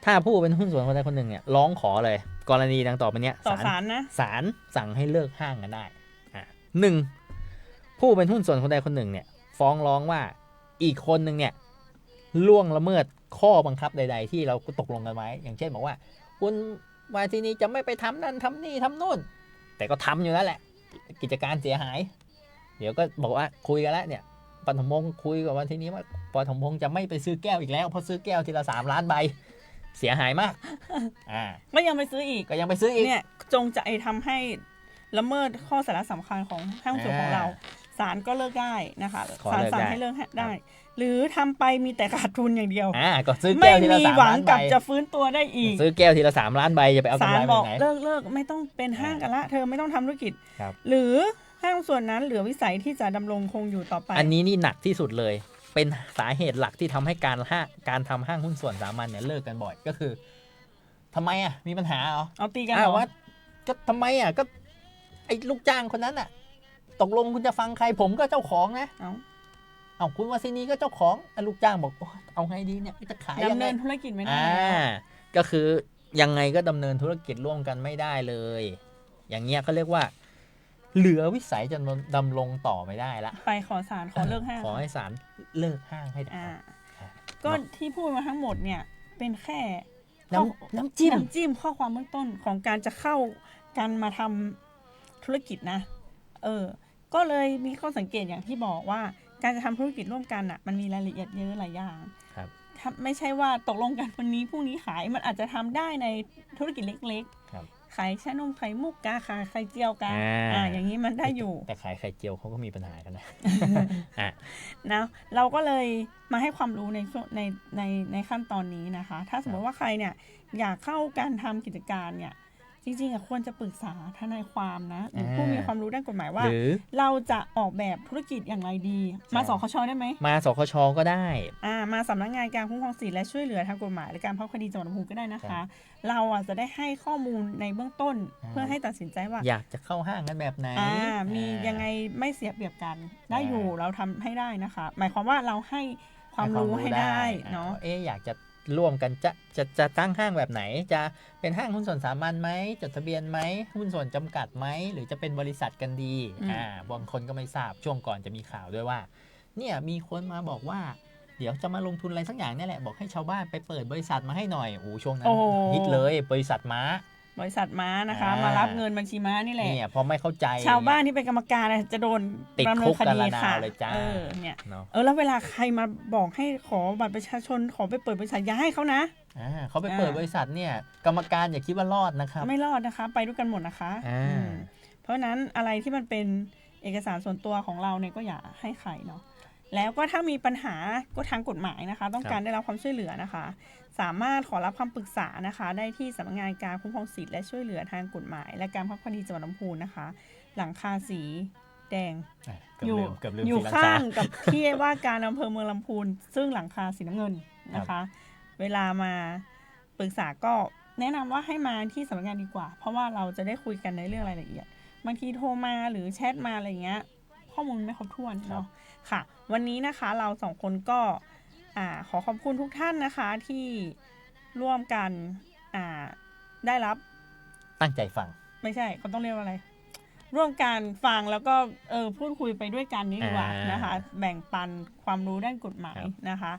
ถ้าผู้เป็นหุ้นส่วนคนใดคนหนึ่งเนี่ยร้องขอเลยกรณีดังต่อไปเนี้ยศาลนะศาลสั่งให้เลิกห้างกันได้1ผู้เป็นหุ้นส่วนคนใดคนหนึ่งเนี่ยฟ้องร้องว่าอีกคนหนึ่งเนี่ยล่วงละเมิดข้อบังคับใดๆที่เราตกลงกันไว้อย่างเช่นบอกว่าคุณวาทีนี้จะไม่ไปทำนั่นทำนี่ทำนู่นแต่ก็ทำอยู่นั่นแหละกิจการเสียหายเดี๋ยวก็บอกว่าคุยกันแล้วเนี่ย ปฐมพงศ์คุยกับวันที่นี้ว่าปฐมพงศ์จะไม่ไปซื้อแก้วอีกแล้วเพราะซื้อแก้วทีละ3 ล้านใบเสียหายมากก็ยังไปซื้ออีกเนี่ยจงใจทำให้ละเมิดข้อสาระสำคัญของห้างหุ้นส่วนของเราศาลก็เลิกได้นะคะศาลสั่งให้เลิกได้หรือทำไปมีแต่ขาดทุนอย่างเดียวก็ซื้อแก้วทีละ3 ล้านใบไม่มีหวังกับจะฟื้นตัวได้อีกซื้อแก้วทีละ3 ล้านใบจะไปเอากำไรไปไหนเลิกไม่ต้องเป็นห้างกันละเธอไม่ต้องทำธุรกิจหรือห้างส่วนนั้นเหลือวิสัยที่จะดำรงคงอยู่ต่อไปอันนี้นี่หนักที่สุดเลยเป็นสาเหตุหลักที่ทำให้การทำห้างหุ้นส่วนสามัญเนี่ยเลิกกันบ่อยก็คือทำไมมีปัญหาเอาตีกันเหรอว่าก็ทำไมก็ไอ้ลูกจ้างคนนั้นตกลงคุณจะฟังใครผมก็เจ้าของนะเอาคุณวาสินีก็เจ้าของลูกจ้างบอกเอาไงดีเนี่ยจะขายดำเนินธุรกิจไม่ได้ก็คือยังไงก็ดำเนินธุรกิจร่วมกันไม่ได้เลยอย่างเงี้ยเขาเรียกว่าเหลือวิสัยจะดำรงต่อไม่ได้ละไปขอศาลขอเลิกห้างขอให้ศาลเลิกห้างให้ได้ก็ที่พูดมาทั้งหมดเนี่ยเป็นแค่น้ำจิ้มข้อความเบื้องต้นของการจะเข้ากันมาทำธุรกิจนะก็เลยมีข้อสังเกตอย่างที่บอกว่าการจะทำธุรกิจร่วมกันมันมีรายละเอียดเยอะหลายอย่างไม่ใช่ว่าตกลงกันวันนี้พรุ่งนี้ขายมันอาจจะทำได้ในธุรกิจเล็กๆขายชานมไข่มุกกาขายไข่เจียวกาอย่างนี้มันได้อยู่แต่ขายไข่เจียวเขาก็มีปัญหากันนะนะเราก็เลยมาให้ความรู้ในขั้นตอนนี้นะคะถ้าสมมติว่าใครเนี่ยอยากเข้าการทำกิจการเนี่ยจริงๆควรจะปรึกษาทนายความนะหรือผู้มีความรู้ด้านกฎหมายว่าเราจะออกแบบธุรกิจอย่างไรดีมาสคช.ได้ไหมมาสคช.ก็ได้มาสำนักงานการคุ้มครองสิทธิและช่วยเหลือทางกฎหมายและการพักคดีจังหวัดลำพูนก็ได้นะคะเราจะได้ให้ข้อมูลในเบื้องต้นเพื่อให้ตัดสินใจว่าอยากจะเข้าห้างกันแบบไหนมียังไงไม่เสียเปรียบกันได้อยู่เราทำให้ได้นะคะหมายความว่าเราให้ความรู้ให้ได้เนาะอยากจะร่วมกันจะตั้งห้างแบบไหนจะเป็นห้างหุ้นส่วนสามัญไหมจดทะเบียนไหมหุ้นส่วนจำกัดไหมหรือจะเป็นบริษัทกันดีบางคนก็ไม่ทราบช่วงก่อนจะมีข่าวด้วยว่าเนี่ยมีคนมาบอกว่าเดี๋ยวจะมาลงทุนอะไรสักอย่างนี่แหละบอกให้ชาวบ้านไปเปิดบริษัทมาให้หน่อยช่วงนั้นฮิตเลยบริษัทม้านะคะมารับเงินบัญชีม้านี่แหละเนี่ยพอไม่เข้าใจชาวบ้านที่เป็นกรรมการจะโดนติดคุกกันละนาวเลยจ้าเนี่ยแล้วเวลาใครมาบอกให้ขอบัตรประชาชนขอไปเปิดบริษัทอย่าให้เขานะเขาไปเปิดบริษัทเนี่ยกรรมการอย่าคิดว่ารอดนะครับไม่รอดนะคะไปด้วยกันหมดนะคะเพราะนั้นอะไรที่มันเป็นเอกสารส่วนตัวของเราเนี่ยก็อย่าให้ใครเนาะแล้วก็ถ้ามีปัญหาก็ทางกฎหมายนะคะต้องการได้รับความช่วยเหลือนะคะสามารถขอรับคำปรึกษานะคะได้ที่สำนักงานการคุ้มครองสิทธิและช่วยเหลือทางกฎหมายและการพักคดีจังหวัดลำพูนนะคะหลังคาสีแดงอยู่ข้างกับที่ว่าการอำเภอเมืองลำพูนซึ่งหลังคาสีน้ำเงินนะคะเวลามาปรึกษาก็แนะนำว่าให้มาที่สำนักงานดีกว่าเพราะว่าเราจะได้คุยกันในเรื่องรายละเอียดบางทีโทรมาหรือแชทมาอะไรเงี้ยข้อมูลไม่ครบถ้วนเนาะค่ะวันนี้นะคะเราสองคนก็ขอขอบคุณทุกท่านนะคะที่ร่วมกันได้รับตั้งใจฟังไม่ใช่เขาต้องเรียกว่าอะไรร่วมกันฟังแล้วก็พูดคุยไปด้วยกันนี่ดีกว่านะคะแบ่งปันความรู้ด้านกฎหมายนะคะ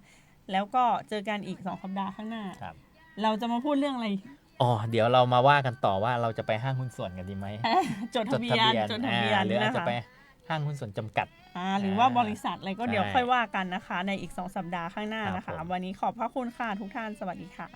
แล้วก็เจอกันอีก2 สัปดาห์ข้างหน้าเราจะมาพูดเรื่องอะไรเดี๋ยวเรามาว่ากันต่อว่าเราจะไปห้างหุ้นส่วนกันดีไหมจดทะเบียนหรืออาจจะไปห้างหุ้นส่วนจำกัดหรือว่าบริษัทอะไรก็เดี๋ยวค่อยว่ากันนะคะในอีก2 สัปดาห์ข้างหน้านะคะวันนี้ขอบพระคุณค่ะทุกท่านสวัสดีค่ะ